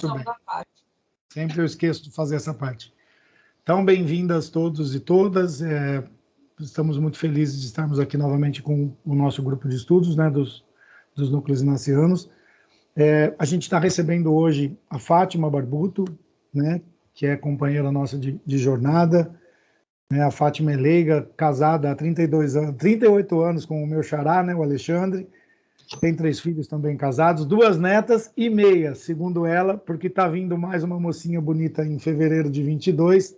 Muito bem. Sempre eu esqueço de fazer essa parte. Então, bem-vindas todos e todas. Estamos muito felizes de estarmos aqui novamente com o nosso grupo de estudos, né, dos núcleos inacianos. A gente está recebendo hoje a Fátima Barbuto, né, que é companheira nossa de jornada. A Fátima é leiga, casada há 38 anos com o meu xará, né, o Alexandre. Tem 3 filhos também casados, 2 netas e meia, segundo ela, porque está vindo mais uma mocinha bonita em fevereiro de 22.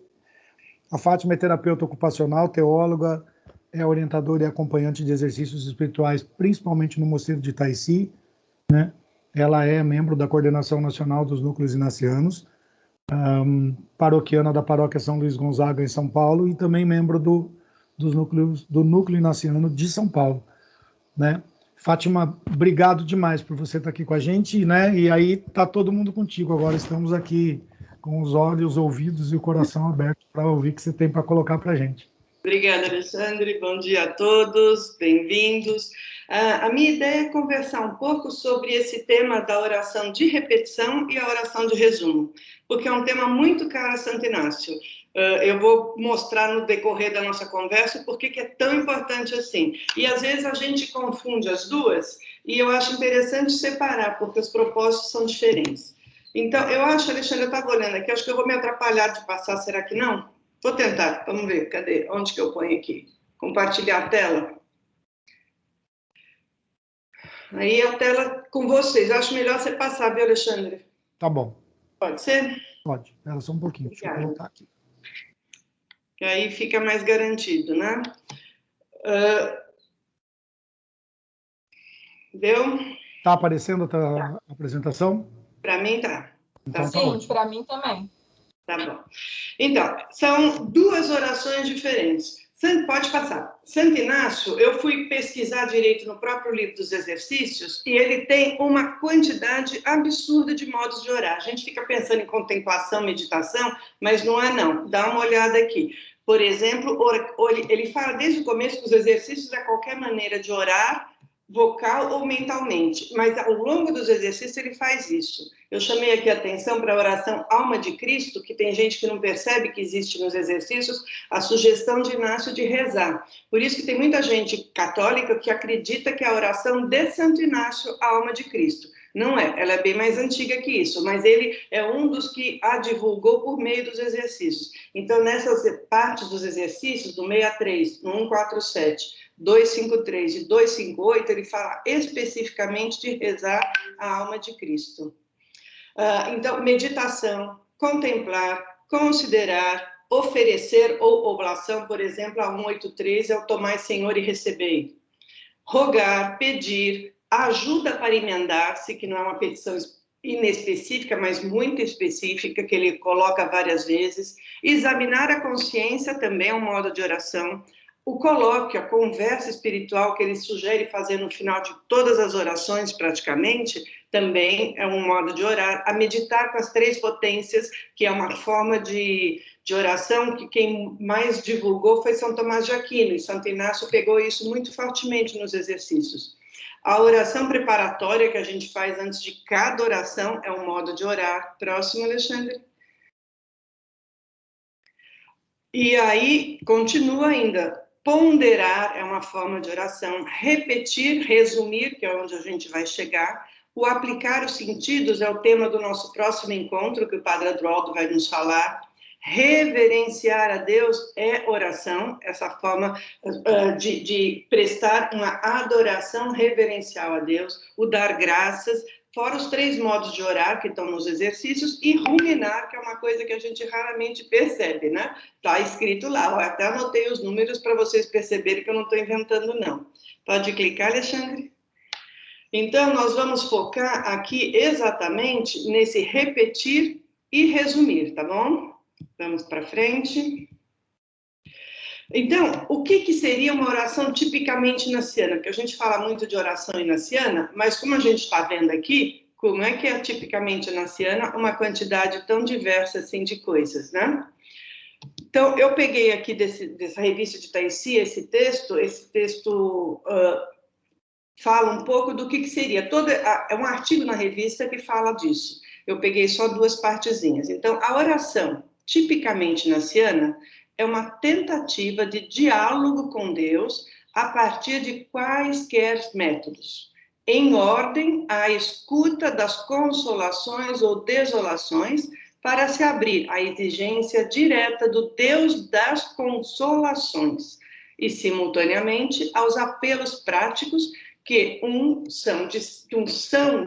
A Fátima é terapeuta ocupacional, teóloga, é orientadora e acompanhante de exercícios espirituais, principalmente no Mosteiro de Itaici, né? Ela é membro da Coordenação Nacional dos Núcleos Inacianos, paroquiana da Paróquia São Luís Gonzaga, em São Paulo, e também membro do Núcleo Inaciano de São Paulo, né? Fátima, obrigado demais por você estar aqui com a gente, né? E aí tá todo mundo contigo. Agora estamos aqui com os olhos, os ouvidos e o coração aberto para ouvir o que você tem para colocar para a gente. Obrigada, Alexandre. Bom dia a todos, bem-vindos. A minha ideia é conversar um pouco sobre esse tema da oração de repetição e a oração de resumo, porque é um tema muito caro a Santo Inácio. Eu vou mostrar no decorrer da nossa conversa por que é tão importante assim. E às vezes a gente confunde as duas, e eu acho interessante separar, porque os propósitos são diferentes. Então, eu acho, Alexandre, eu estava olhando aqui, acho que eu vou me atrapalhar de passar, será que não? Vou tentar, vamos ver, cadê? Onde que eu ponho aqui? Compartilhar a tela. Aí a tela com vocês. Acho melhor você passar, viu, Alexandre? Tá bom. Pode ser? Pode. Espera só um pouquinho. Obrigada. Deixa eu colocar aqui. Que aí fica mais garantido, né? Deu? Tá aparecendo a apresentação? Para mim tá. Então, tá sim, ótimo. para mim também. Tá bom. Então, são 2 orações diferentes. Pode passar. Santo Inácio, eu fui pesquisar direito no próprio livro dos exercícios e ele tem uma quantidade absurda de modos de orar. A gente fica pensando em contemplação, meditação, mas não é não. Dá uma olhada aqui. Por exemplo, ele fala desde o começo que os exercícios é qualquer maneira de orar, vocal ou mentalmente, mas ao longo dos exercícios ele faz isso. Eu chamei aqui a atenção para a oração Alma de Cristo, que tem gente que não percebe que existe nos exercícios, a sugestão de Inácio de rezar. Por isso que tem muita gente católica que acredita que a oração de Santo Inácio, a Alma de Cristo. Não é, ela é bem mais antiga que isso, mas ele é um dos que a divulgou por meio dos exercícios. Então, nessas partes dos exercícios, do 63, no 147, 253 e 258, ele fala especificamente de rezar a alma de Cristo. Então, meditação, contemplar, considerar, oferecer ou oblação, por exemplo, a 183 é o tomai, Senhor, e recebei. Rogar, pedir, ajuda para emendar-se, que não é uma petição inespecífica, mas muito específica, que ele coloca várias vezes. Examinar a consciência também é um modo de oração. O colóquio, a conversa espiritual que ele sugere fazer no final de todas as orações, praticamente, também é um modo de orar. A meditar com as 3 potências, que é uma forma de oração que quem mais divulgou foi São Tomás de Aquino, e Santo Inácio pegou isso muito fortemente nos exercícios. A oração preparatória que a gente faz antes de cada oração é um modo de orar. Próximo, Alexandre. E aí, continua ainda. Ponderar é uma forma de oração. Repetir, resumir, que é onde a gente vai chegar. O aplicar os sentidos é o tema do nosso próximo encontro, que o Padre Adroaldo vai nos falar. Reverenciar a Deus é oração, essa forma de prestar uma adoração reverencial a Deus. O dar graças, fora os 3 modos de orar que estão nos exercícios, e ruminar, que é uma coisa que a gente raramente percebe, né? Está escrito lá, eu até anotei os números para vocês perceberem que eu não estou inventando, não. Pode clicar, Alexandre? Então, nós vamos focar aqui exatamente nesse repetir e resumir, tá bom? Vamos para frente. Então, o que seria uma oração tipicamente inaciana? Porque a gente fala muito de oração inaciana, mas como a gente está vendo aqui, como é que é tipicamente inaciana uma quantidade tão diversa assim de coisas, né? Então, eu peguei aqui dessa revista de Itaici esse texto fala um pouco do que seria. É um artigo na revista que fala disso. eu peguei só duas partezinhas. Então, a oração tipicamente naciana é uma tentativa de diálogo com Deus a partir de quaisquer métodos, em ordem à escuta das consolações ou desolações, para se abrir à exigência direta do Deus das consolações e, simultaneamente, aos apelos práticos que um são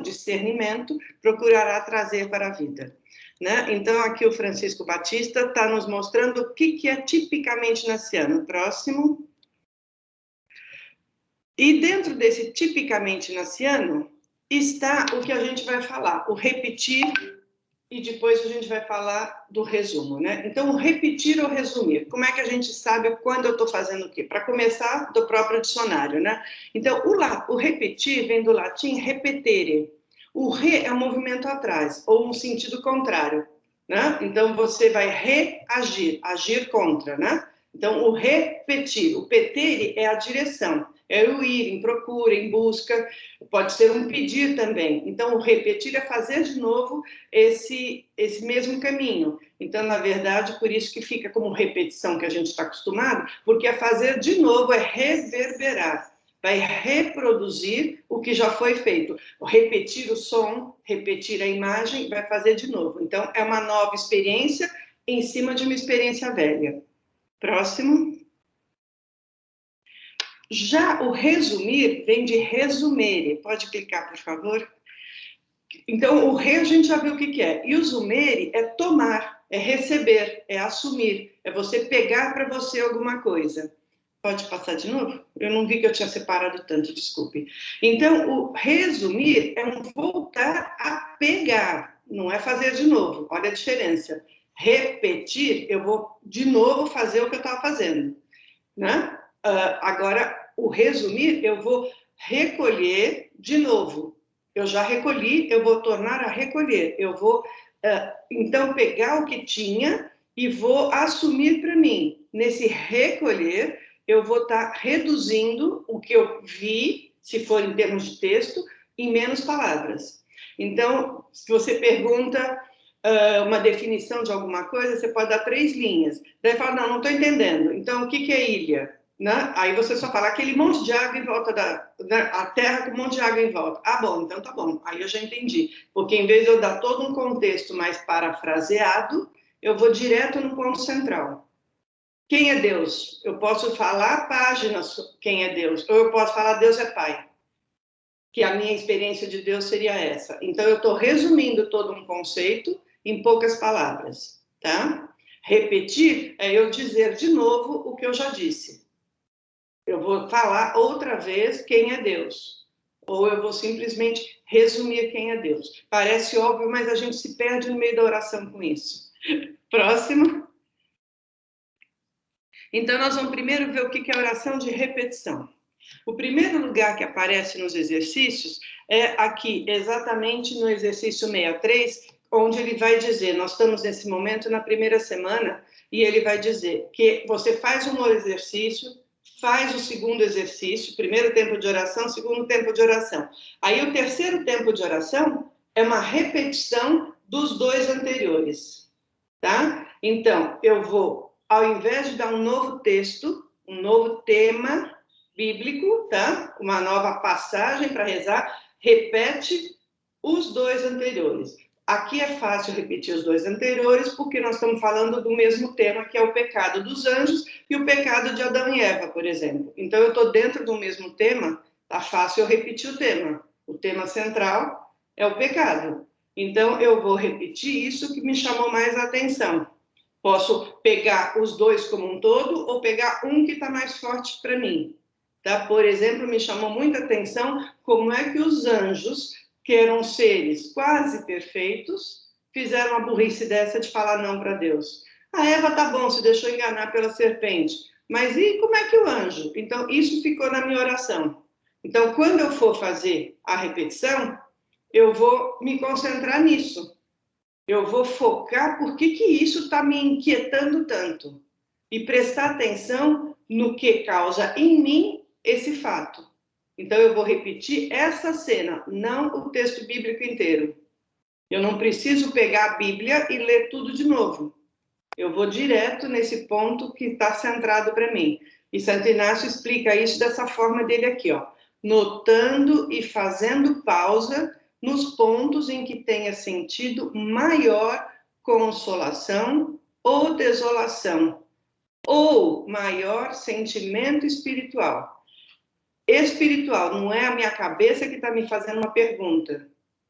discernimento procurará trazer para a vida. Né? Então, aqui o Francisco Batista está nos mostrando o que é tipicamente naciano. Próximo. E dentro desse tipicamente naciano está o que a gente vai falar, o repetir, e depois a gente vai falar do resumo, né? Então, o repetir ou resumir. Como é que a gente sabe quando eu estou fazendo o quê? Para começar, do próprio dicionário, né? Então, o repetir vem do latim repetere. O re é um movimento atrás, ou um sentido contrário, né? Então, você vai reagir, agir contra, né? Então, o repetir, o petere é a direção, é o ir em procura, em busca, pode ser um pedir também. Então, o repetir é fazer de novo esse mesmo caminho. Então, na verdade, por isso que fica como repetição que a gente está acostumado, porque é fazer de novo, é reverberar, vai reproduzir o que já foi feito. Repetir o som, repetir a imagem, vai fazer de novo. Então, é uma nova experiência em cima de uma experiência velha. Próximo. Já o resumir vem de resumere. Pode clicar, por favor? Então, o re a gente já viu o que é. E o sumere é tomar, é receber, é assumir. É você pegar para você alguma coisa. Pode passar de novo? Eu não vi que eu tinha separado tanto, desculpe. Então, o resumir é um voltar a pegar. Não é fazer de novo. Olha a diferença. Repetir, eu vou de novo fazer o que eu estava fazendo, né? Agora, o resumir, eu vou recolher de novo. Eu já recolhi, eu vou tornar a recolher. Eu vou, então, pegar o que tinha e vou assumir para mim. Nesse recolher, eu vou estar reduzindo o que eu vi, se for em termos de texto, em menos palavras. Então, se você pergunta uma definição de alguma coisa, você pode dar 3 linhas. Daí fala, não estou entendendo. Então, o que é ilha? Né? Aí você só fala aquele monte de água em volta a terra com um monte de água em volta. Ah, bom, então tá bom. Aí eu já entendi. Porque em vez de eu dar todo um contexto mais parafraseado, eu vou direto no ponto central. Quem é Deus? Eu posso falar páginas quem é Deus, ou eu posso falar Deus é Pai. Que a minha experiência de Deus seria essa. Então, eu estou resumindo todo um conceito em poucas palavras, tá? Repetir é eu dizer de novo o que eu já disse. Eu vou falar outra vez quem é Deus. Ou eu vou simplesmente resumir quem é Deus. Parece óbvio, mas a gente se perde no meio da oração com isso. Próximo. Então, nós vamos primeiro ver o que é oração de repetição. O primeiro lugar que aparece nos exercícios é aqui, exatamente no exercício 63, onde ele vai dizer, nós estamos nesse momento na primeira semana, e ele vai dizer que você faz um exercício, faz o segundo exercício, primeiro tempo de oração, segundo tempo de oração. Aí o terceiro tempo de oração é uma repetição dos 2 anteriores, tá? Então, eu vou, ao invés de dar um novo texto, um novo tema bíblico, tá? Uma nova passagem para rezar, repete os 2 anteriores. Aqui é fácil repetir os 2 anteriores, porque nós estamos falando do mesmo tema, que é o pecado dos anjos e o pecado de Adão e Eva, por exemplo. Então, eu estou dentro do mesmo tema, tá fácil eu repetir o tema. O tema central é o pecado. Então, eu vou repetir isso que me chamou mais a atenção. Posso pegar os 2 como um todo ou pegar um que está mais forte para mim. Tá? Por exemplo, me chamou muita atenção como é que os anjos, que eram seres quase perfeitos, fizeram a burrice dessa de falar não para Deus. A Eva tá bom, se deixou enganar pela serpente, mas e como é que o anjo? Então, isso ficou na minha oração. Então, quando eu for fazer a repetição, eu vou me concentrar nisso. Eu vou focar por que isso está me inquietando tanto. E prestar atenção no que causa em mim esse fato. Então, eu vou repetir essa cena, não o texto bíblico inteiro. Eu não preciso pegar a Bíblia e ler tudo de novo. Eu vou direto nesse ponto que está centrado para mim. E Santo Inácio explica isso dessa forma dele aqui, ó. Notando e fazendo pausa nos pontos em que tenha sentido maior consolação ou desolação, ou maior sentimento espiritual. Espiritual, não é a minha cabeça que está me fazendo uma pergunta,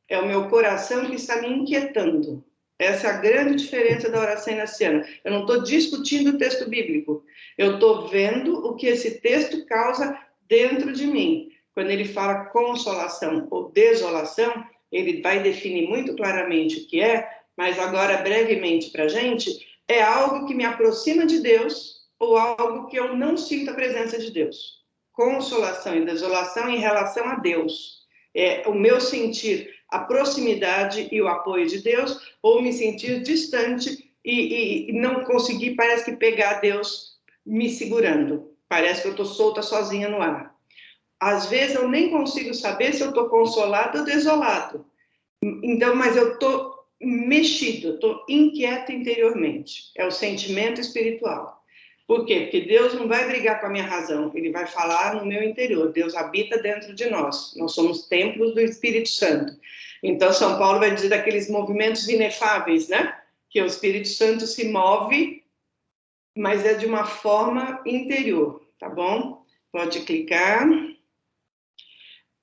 é o meu coração que está me inquietando. Essa é a grande diferença da oração inaciana. Eu não estou discutindo o texto bíblico, eu estou vendo o que esse texto causa dentro de mim. Quando ele fala consolação ou desolação, ele vai definir muito claramente o que é, mas agora, brevemente para a gente, é algo que me aproxima de Deus ou algo que eu não sinto a presença de Deus. Consolação e desolação em relação a Deus. É o meu sentir a proximidade e o apoio de Deus, ou me sentir distante e não conseguir, parece que pegar Deus me segurando. Parece que eu estou solta sozinha no ar. Às vezes eu nem consigo saber se eu estou consolado ou desolado. Então, mas eu estou mexido, estou inquieta interiormente. É o sentimento espiritual. Por quê? Porque Deus não vai brigar com a minha razão, ele vai falar no meu interior. Deus habita dentro de nós. Nós somos templos do Espírito Santo. Então, São Paulo vai dizer daqueles movimentos inefáveis, né? Que o Espírito Santo se move, mas é de uma forma interior, tá bom? Pode clicar.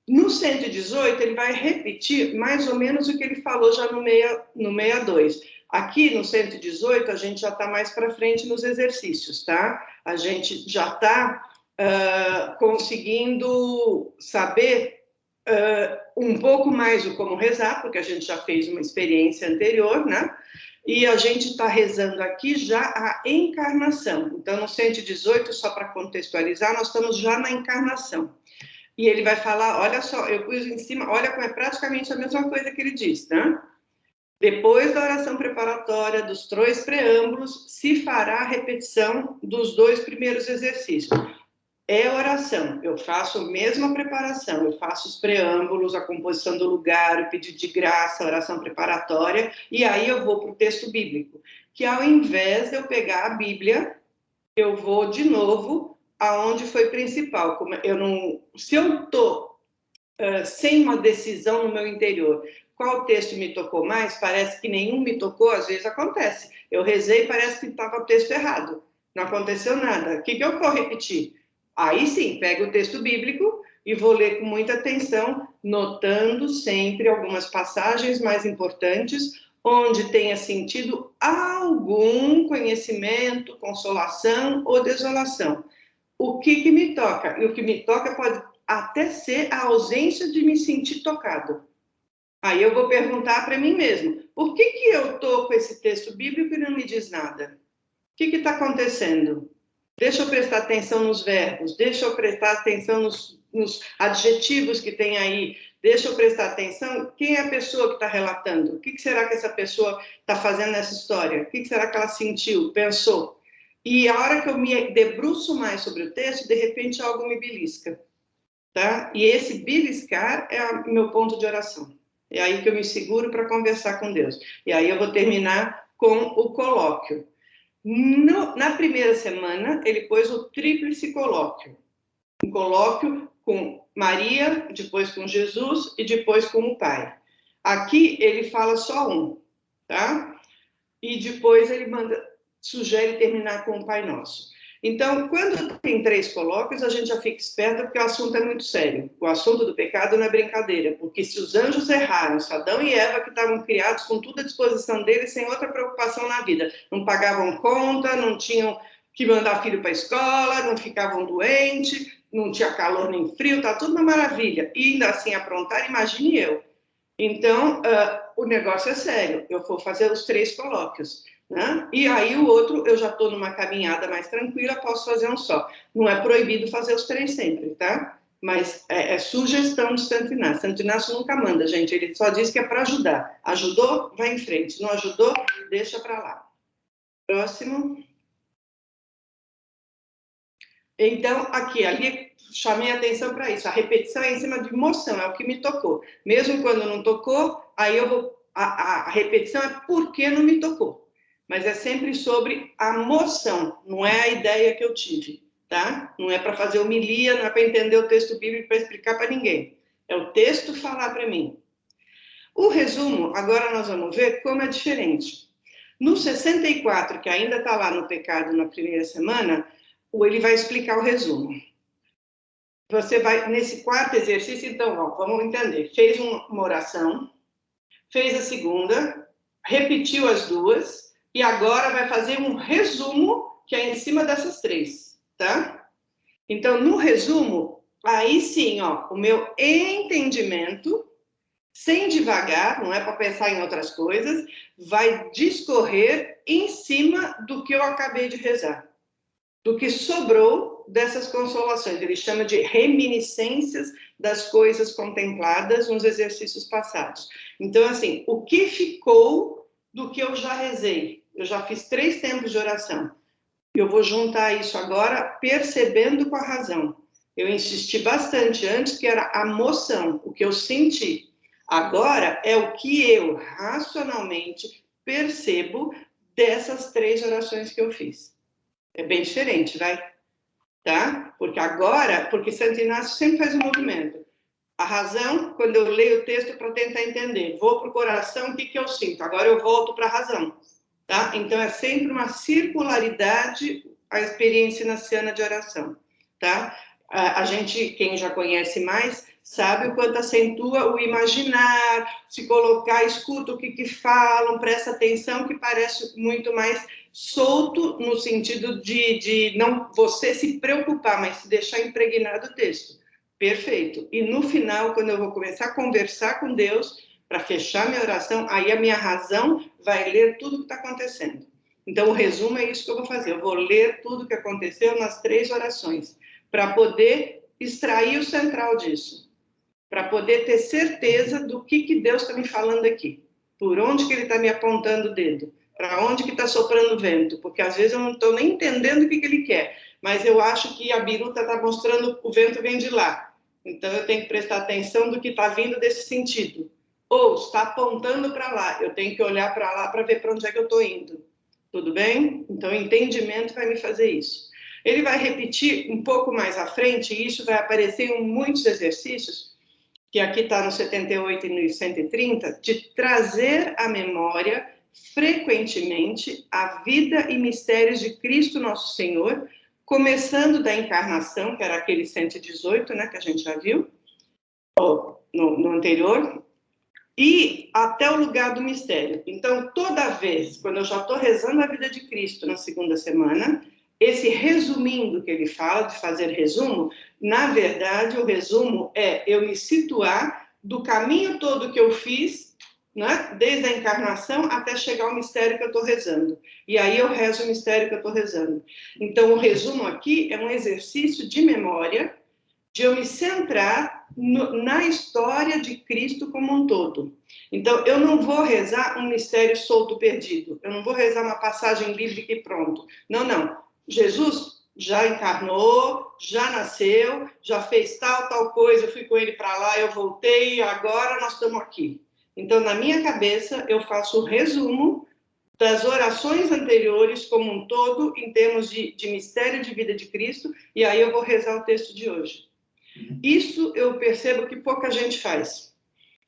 No 118, ele vai repetir mais ou menos o que ele falou já no 62. Aqui no 118, a gente já está mais para frente nos exercícios, tá? A gente já está conseguindo saber um pouco mais o como rezar, porque a gente já fez uma experiência anterior, né? E a gente está rezando aqui já a encarnação. Então, no 118, só para contextualizar, nós estamos já na encarnação. E ele vai falar, olha só, eu pus em cima, olha como é praticamente a mesma coisa que ele diz, né? Depois da oração preparatória, dos 3 preâmbulos, se fará a repetição dos 2 primeiros exercícios. É oração, eu faço a mesma preparação, eu faço os preâmbulos, a composição do lugar, o pedido de graça, a oração preparatória, e aí eu vou para o texto bíblico, que ao invés de eu pegar a Bíblia, eu vou de novo aonde foi principal. Se eu estou sem uma decisão no meu interior, qual texto me tocou mais? Parece que nenhum me tocou, às vezes acontece. Eu rezei, parece que estava o texto errado. Não aconteceu nada. O que eu vou repetir? Aí sim, pego o texto bíblico e vou ler com muita atenção, notando sempre algumas passagens mais importantes, onde tenha sentido algum conhecimento, consolação ou desolação. O que me toca? E o que me toca pode até ser a ausência de me sentir tocado. Aí eu vou perguntar para mim mesmo, por que eu estou com esse texto bíblico e não me diz nada? O que está acontecendo? Deixa eu prestar atenção nos verbos, deixa eu prestar atenção nos adjetivos que tem aí, deixa eu prestar atenção quem é a pessoa que está relatando, o que será que essa pessoa está fazendo nessa história, o que será que ela sentiu, pensou. E a hora que eu me debruço mais sobre o texto, de repente algo me belisca, tá? E esse beliscar é o meu ponto de oração. É aí que eu me seguro para conversar com Deus. E aí eu vou terminar com o colóquio. Na primeira semana, ele pôs o tríplice colóquio. Um colóquio com Maria, depois com Jesus e depois com o Pai. Aqui ele fala só um, tá? E depois ele sugere terminar com o Pai Nosso. Então, quando tem 3 colóquios, a gente já fica esperto porque o assunto é muito sério. O assunto do pecado não é brincadeira, porque se os anjos erraram, se Adão e Eva, que estavam criados com tudo à disposição deles, sem outra preocupação na vida, não pagavam conta, não tinham que mandar filho para a escola, não ficavam doentes, não tinha calor nem frio, tá tudo uma maravilha. E ainda assim aprontar, imagine eu. Então, o negócio é sério. Eu vou fazer os 3 colóquios. Né? E aí o outro, eu já estou numa caminhada mais tranquila, posso fazer um só. Não é proibido fazer os 3 sempre, tá? Mas é sugestão de Santo Inácio. Santo Inácio nunca manda, gente. Ele só diz que é para ajudar. Ajudou? Vai em frente. Não ajudou? Deixa para lá. Próximo. Então, ali, chamei a atenção para isso. A repetição é em cima de emoção, é o que me tocou. Mesmo quando não tocou, aí eu vou A repetição é porque não me tocou. Mas é sempre sobre a moção, não é a ideia que eu tive, tá? Não é para fazer homilia, não é para entender o texto bíblico para explicar para ninguém. É o texto falar para mim. O resumo, agora nós vamos ver como é diferente. No 64, que ainda está lá no pecado na primeira semana, ele vai explicar o resumo. Você vai, nesse quarto exercício, então, ó, vamos entender. Fez uma oração, fez a segunda, repetiu as duas, e agora vai fazer um resumo que é em cima dessas três, tá? Então, no resumo, aí sim, ó, o meu entendimento, sem devagar, não é para pensar em outras coisas, vai discorrer em cima do que eu acabei de rezar, do que sobrou dessas consolações. Ele chama de reminiscências das coisas contempladas nos exercícios passados. Então, assim, o que ficou do que eu já rezei? Eu já fiz 3 tempos de oração. Eu vou juntar isso agora, percebendo com a razão. Eu insisti bastante antes, que era a moção, o que eu senti. Agora é o que eu racionalmente percebo dessas 3 orações que eu fiz. É bem diferente, vai? Tá? Porque Santo Inácio sempre faz um movimento. A razão, quando eu leio o texto para tentar entender, vou para o coração, o que eu sinto? Agora eu volto para a razão. Tá? Então, é sempre uma circularidade a experiência inaciana de oração. Tá? A gente, quem já conhece mais, sabe o quanto acentua o imaginar, se colocar, escuta o que falam, presta atenção, que parece muito mais solto, no sentido de não você se preocupar, mas se deixar impregnado o texto. Perfeito. E no final, quando eu vou começar a conversar com Deus, para fechar minha oração, aí a minha razão vai ler tudo o que está acontecendo. Então, o resumo é isso que eu vou fazer. Eu vou ler tudo o que aconteceu nas 3 orações, para poder extrair o central disso, para poder ter certeza do que Deus está me falando aqui, por onde que Ele está me apontando o dedo, para onde que está soprando o vento, porque às vezes eu não estou nem entendendo o que Ele quer, mas eu acho que a biruta está mostrando o vento vem de lá. Então, eu tenho que prestar atenção do que está vindo desse sentido. Ou está apontando para lá, eu tenho que olhar para lá para ver para onde é que eu estou indo. Tudo bem? Então, o entendimento vai me fazer isso. Ele vai repetir um pouco mais à frente, e isso vai aparecer em muitos exercícios, que aqui está no 78 e no 130, de trazer à memória frequentemente a vida e mistérios de Cristo Nosso Senhor, começando da encarnação, que era aquele 118, né, que a gente já viu, no anterior, e até o lugar do mistério. Então, toda vez, quando eu já estou rezando a vida de Cristo na segunda semana, esse resumindo que ele fala, de fazer resumo, na verdade, o resumo é eu me situar do caminho todo que eu fiz, né, desde a encarnação até chegar ao mistério que eu estou rezando. E aí eu rezo o mistério que eu estou rezando. Então, o resumo aqui é um exercício de memória, de eu me centrar na história de Cristo como um todo. Então, eu não vou rezar um mistério solto perdido. Eu não vou rezar uma passagem bíblica e pronto. Não, não. Jesus já encarnou, já nasceu, já fez tal coisa, eu fui com ele para lá, eu voltei, agora nós estamos aqui. Então, na minha cabeça, eu faço o resumo das orações anteriores como um todo, em termos de mistério de vida de Cristo, e aí eu vou rezar o texto de hoje. Isso eu percebo que pouca gente faz.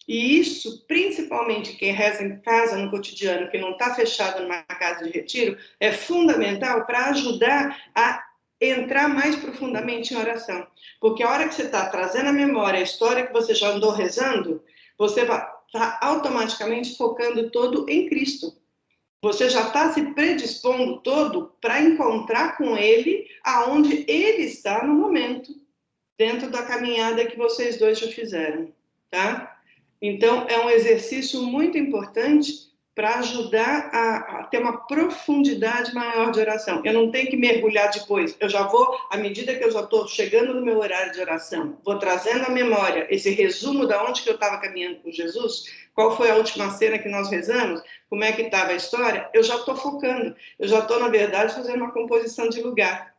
E isso, principalmente quem reza em casa, no cotidiano, que não está fechado numa casa de retiro, é fundamental para ajudar a entrar mais profundamente em oração. Porque a hora que você está trazendo à memória a história que você já andou rezando, você vai estar automaticamente focando todo em Cristo. Você já está se predispondo todo para encontrar com Ele aonde Ele está no momento, dentro da caminhada que vocês dois já fizeram, tá? Então, é um exercício muito importante para ajudar a ter uma profundidade maior de oração. Eu não tenho que mergulhar depois. Eu já vou, à medida que eu já estou chegando no meu horário de oração, vou trazendo à memória esse resumo de onde que eu estava caminhando com Jesus, qual foi a última cena que nós rezamos, como é que estava a história, eu já estou focando. Eu já estou, na verdade, fazendo uma composição de lugar.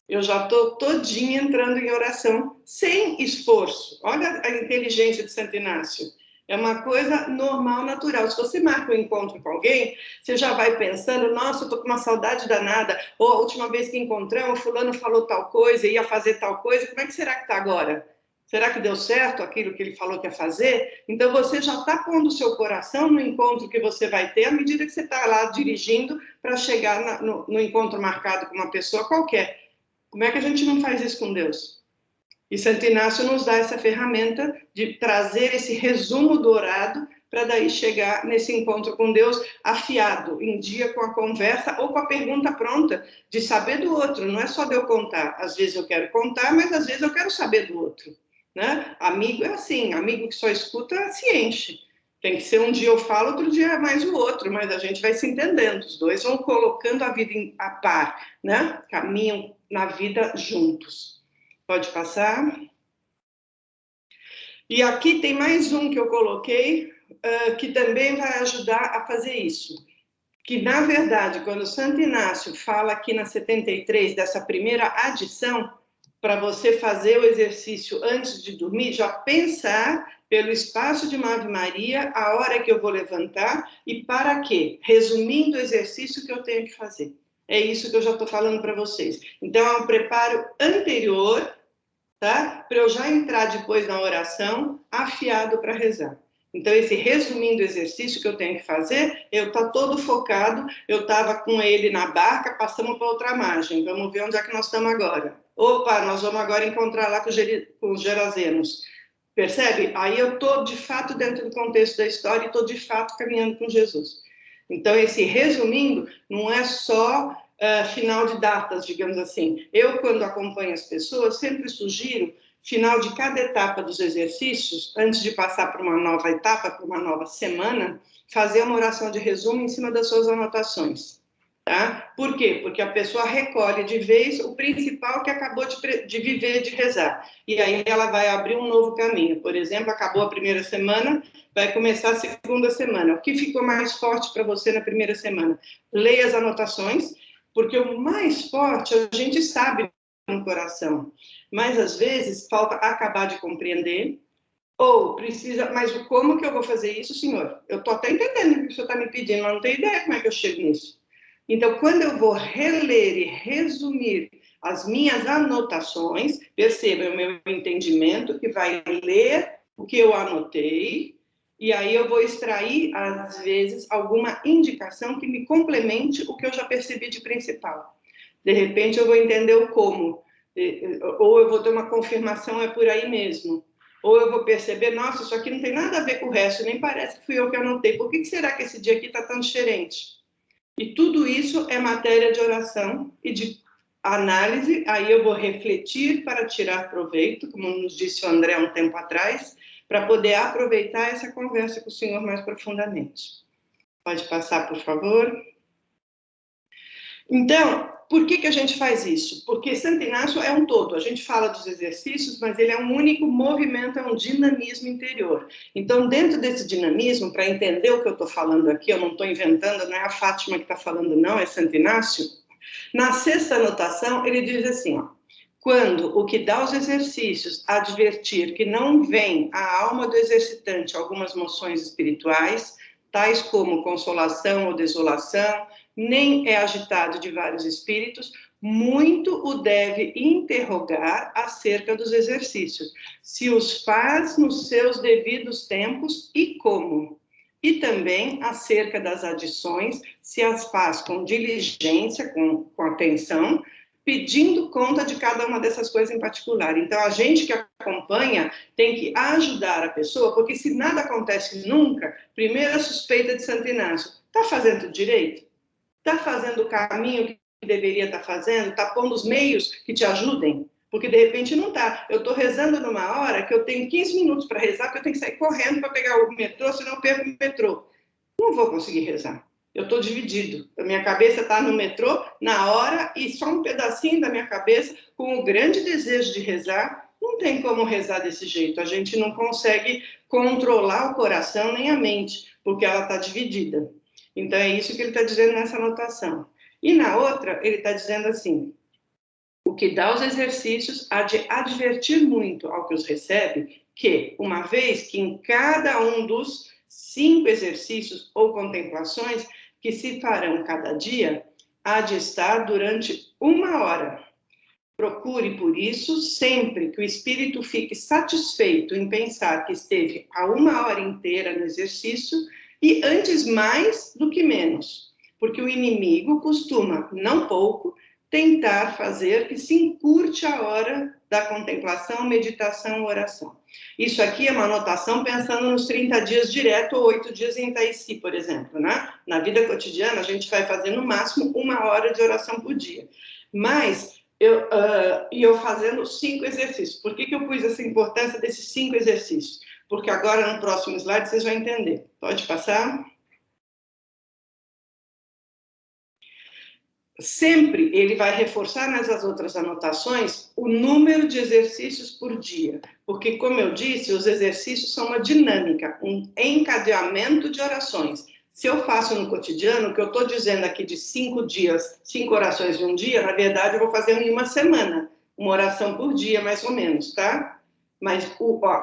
Eu já estou todinha entrando em oração, sem esforço. Olha a inteligência de Santo Inácio. É uma coisa normal, natural. Se você marca um encontro com alguém, você já vai pensando, nossa, eu tô com uma saudade danada, ou a última vez que encontramos, fulano falou tal coisa, ia fazer tal coisa, como é que será que está agora? Será que deu certo aquilo que ele falou que ia fazer? Então, você já está pondo o seu coração no encontro que você vai ter à medida que você está lá dirigindo para chegar no encontro marcado com uma pessoa qualquer. Como é que a gente não faz isso com Deus? E Santo Inácio nos dá essa ferramenta de trazer esse resumo dourado para daí chegar nesse encontro com Deus afiado, em dia com a conversa ou com a pergunta pronta, de saber do outro. Não é só de eu contar. Às vezes eu quero contar, mas às vezes eu quero saber do outro. Né? Amigo é assim, amigo que só escuta se enche. Tem que ser um dia eu falo, outro dia é mais o outro, mas a gente vai se entendendo. Os dois vão colocando a vida a par, né? Caminham na vida juntos. Pode passar. E aqui tem mais um que eu coloquei, que também vai ajudar a fazer isso. Que, na verdade, quando Santo Inácio fala aqui na 73, dessa primeira adição, para você fazer o exercício antes de dormir, já pensar pelo espaço de uma Ave Maria, a hora que eu vou levantar e para quê? Resumindo o exercício que eu tenho que fazer. É isso que eu já estou falando para vocês. Então, é um preparo anterior, tá? Para eu já entrar depois na oração afiado para rezar. Então, esse resumindo o exercício que eu tenho que fazer, eu estou todo focado, eu estava com ele na barca, passamos para outra margem, vamos ver onde é que nós estamos agora. Opa, nós vamos agora encontrar lá com os Gerazenos. Percebe? Aí eu estou, de fato, dentro do contexto da história e estou, de fato, caminhando com Jesus. Então, esse resumindo não é só final de datas, digamos assim. Eu, quando acompanho as pessoas, sempre sugiro, final de cada etapa dos exercícios, antes de passar para uma nova etapa, para uma nova semana, fazer uma oração de resumo em cima das suas anotações. Tá? Por quê? Porque a pessoa recolhe de vez o principal que acabou de viver, de rezar. E aí ela vai abrir um novo caminho. Por exemplo, acabou a primeira semana, vai começar a segunda semana. O que ficou mais forte para você na primeira semana? Leia as anotações, porque o mais forte a gente sabe no coração. Mas às vezes falta acabar de compreender, ou precisa, mas como que eu vou fazer isso, senhor? Eu estou até entendendo o que o senhor está me pedindo, mas não tenho ideia como é que eu chego nisso. Então, quando eu vou reler e resumir as minhas anotações, perceba o meu entendimento, que vai ler o que eu anotei, e aí eu vou extrair, às vezes, alguma indicação que me complemente o que eu já percebi de principal. De repente, eu vou entender o como, ou eu vou ter uma confirmação, é por aí mesmo. Ou eu vou perceber, nossa, isso aqui não tem nada a ver com o resto, nem parece que fui eu que anotei. Por que será que esse dia aqui está tão diferente? E tudo isso é matéria de oração e de análise. Aí eu vou refletir para tirar proveito, como nos disse o André um tempo atrás, para poder aproveitar essa conversa com o Senhor mais profundamente. Pode passar, por favor. Então, por que a gente faz isso? Porque Santo Inácio é um todo. A gente fala dos exercícios, mas ele é um único movimento, é um dinamismo interior. Então, dentro desse dinamismo, para entender o que eu estou falando aqui, eu não estou inventando, não é a Fátima que está falando, não, é Santo Inácio. Na sexta anotação, ele diz assim, ó, quando o que dá aos exercícios advertir que não vem à alma do exercitante algumas moções espirituais, tais como consolação ou desolação, nem é agitado de vários espíritos, muito o deve interrogar acerca dos exercícios, se os faz nos seus devidos tempos e como. E também acerca das adições, se as faz com diligência, com atenção, pedindo conta de cada uma dessas coisas em particular. Então, a gente que acompanha tem que ajudar a pessoa, porque se nada acontece nunca, primeira suspeita de Santo Inácio, está fazendo direito? Está fazendo o caminho que deveria estar fazendo? Está pondo os meios que te ajudem? Porque, de repente, não está. Eu estou rezando numa hora que eu tenho 15 minutos para rezar, porque eu tenho que sair correndo para pegar o metrô, senão eu perco o metrô. Não vou conseguir rezar. Eu estou dividido. A minha cabeça está no metrô, na hora, e só um pedacinho da minha cabeça, com o grande desejo de rezar. Não tem como rezar desse jeito. A gente não consegue controlar o coração nem a mente, porque ela está dividida. Então, é isso que ele está dizendo nessa anotação. E na outra, ele está dizendo assim, o que dá aos exercícios há de advertir muito ao que os recebe que, uma vez que em cada um dos 5 exercícios ou contemplações que se farão cada dia, há de estar durante 1 hora. Procure, por isso, sempre que o espírito fique satisfeito em pensar que esteve a 1 hora inteira no exercício e antes mais do que menos, porque o inimigo costuma, não pouco, tentar fazer que se encurte a hora da contemplação, meditação, oração. Isso aqui é uma anotação pensando nos 30 dias direto ou 8 dias em Tahiti, por exemplo, né? Na vida cotidiana, a gente vai fazer no máximo 1 hora de oração por dia. Mas eu fazendo 5 exercícios. Por que eu pus essa importância desses 5 exercícios? Porque agora, no próximo slide, vocês vão entender. Pode passar? Sempre ele vai reforçar nessas outras anotações o número de exercícios por dia, porque, como eu disse, os exercícios são uma dinâmica, um encadeamento de orações. Se eu faço no cotidiano, o que eu estou dizendo aqui de 5 dias, 5 orações em um dia, na verdade, eu vou fazer em uma semana, uma oração por dia, mais ou menos, tá? Mas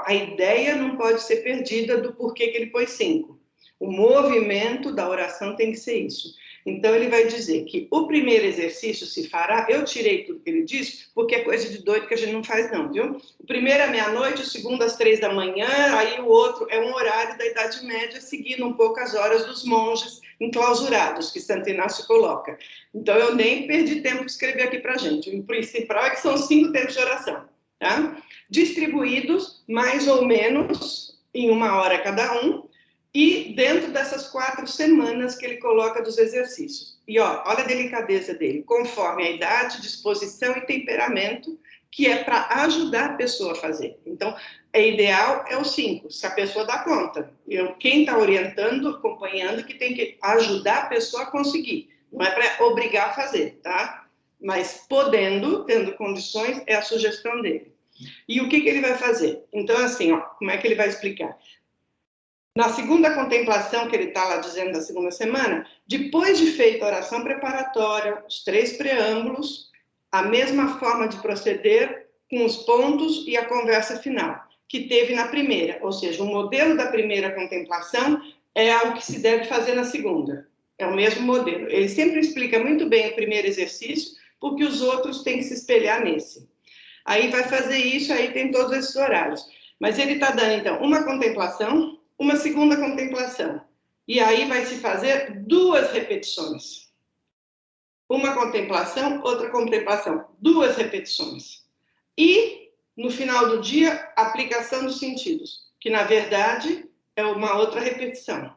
a ideia não pode ser perdida do porquê que ele pôs 5. O movimento da oração tem que ser isso. Então, ele vai dizer que o primeiro exercício se fará, eu tirei tudo que ele disse, porque é coisa de doido que a gente não faz não, viu? O primeiro é meia-noite, o segundo às 3 da manhã, aí o outro é um horário da Idade Média, seguindo um pouco as horas dos monges enclausurados, que Santo Inácio coloca. Então, eu nem perdi tempo de escrever aqui para a gente. O principal é que são 5 tempos de oração, tá? Distribuídos, mais ou menos, em 1 hora cada um, e dentro dessas 4 semanas que ele coloca dos exercícios. E olha a delicadeza dele, conforme a idade, disposição e temperamento, que é para ajudar a pessoa a fazer. Então, ideal é o 5, se a pessoa dá conta. Quem está orientando, acompanhando, que tem que ajudar a pessoa a conseguir. Não é para obrigar a fazer, tá? Mas podendo, tendo condições, é a sugestão dele. E o que ele vai fazer? Então, assim, como é que ele vai explicar? Na segunda contemplação, que ele está lá dizendo da segunda semana, depois de feita a oração preparatória, os 3 preâmbulos, a mesma forma de proceder com os pontos e a conversa final, que teve na primeira. Ou seja, o modelo da primeira contemplação é algo que se deve fazer na segunda. É o mesmo modelo. Ele sempre explica muito bem o primeiro exercício, porque os outros têm que se espelhar nesse. Aí vai fazer isso, aí tem todos esses horários. Mas ele está dando, então, uma contemplação, uma segunda contemplação. E aí vai se fazer 2 repetições. Uma contemplação, outra contemplação. 2 repetições. E, no final do dia, aplicação dos sentidos, que, na verdade, é uma outra repetição.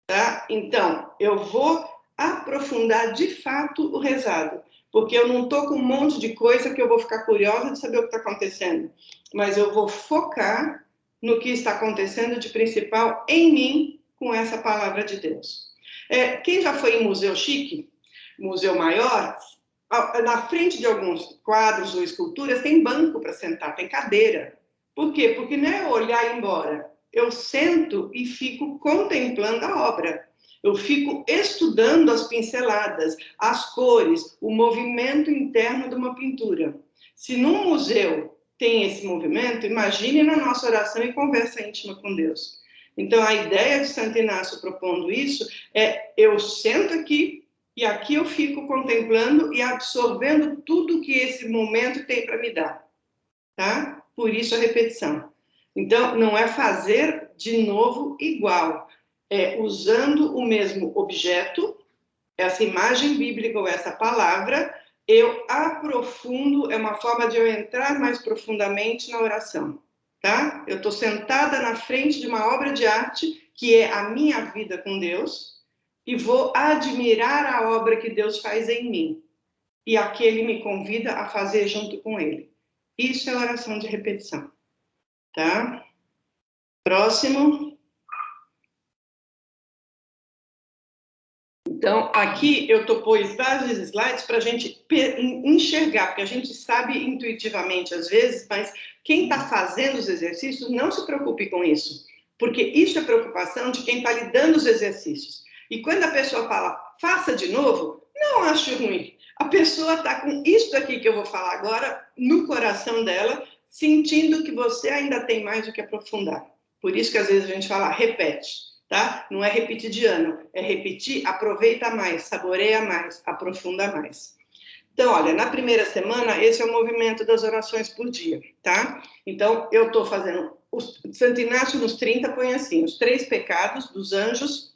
Tá? Então, eu vou aprofundar, de fato, o rezado. Porque eu não estou com um monte de coisa que eu vou ficar curiosa de saber o que está acontecendo. Mas eu vou focar no que está acontecendo de principal em mim com essa palavra de Deus. Quem já foi em museu chique, museu maior, na frente de alguns quadros ou esculturas tem banco para sentar, tem cadeira. Por quê? Porque não é olhar e ir embora. Eu sento e fico contemplando a obra. Eu fico estudando as pinceladas, as cores, o movimento interno de uma pintura. Se num museu tem esse movimento, imagine na nossa oração e conversa íntima com Deus. Então, a ideia de Santo Inácio propondo isso é: eu sento aqui e aqui eu fico contemplando e absorvendo tudo que esse momento tem para me dar. Tá? Por isso a repetição. Então, não é fazer de novo igual, é usando o mesmo objeto, essa imagem bíblica ou essa palavra, eu aprofundo, é uma forma de eu entrar mais profundamente na oração, tá? Eu estou sentada na frente de uma obra de arte, que é a minha vida com Deus, e vou admirar a obra que Deus faz em mim. E aqui ele me convida a fazer junto com ele. Isso é oração de repetição, tá? Próximo. Então, aqui eu pus vários slides para a gente enxergar, porque a gente sabe intuitivamente às vezes, mas quem está fazendo os exercícios não se preocupe com isso, porque isso é preocupação de quem está lhe dando os exercícios. E quando a pessoa fala, faça de novo, não acho ruim. A pessoa está com isso aqui que eu vou falar agora no coração dela, sentindo que você ainda tem mais o que aprofundar. Por isso que às vezes a gente fala, repete, tá? Não é repetir de ano, é repetir, aproveita mais, saboreia mais, aprofunda mais. Então, olha, na primeira semana, esse é o movimento das orações por dia, tá? Então, eu estou fazendo... O Santo Inácio nos 30 põe assim, os 3 pecados dos anjos,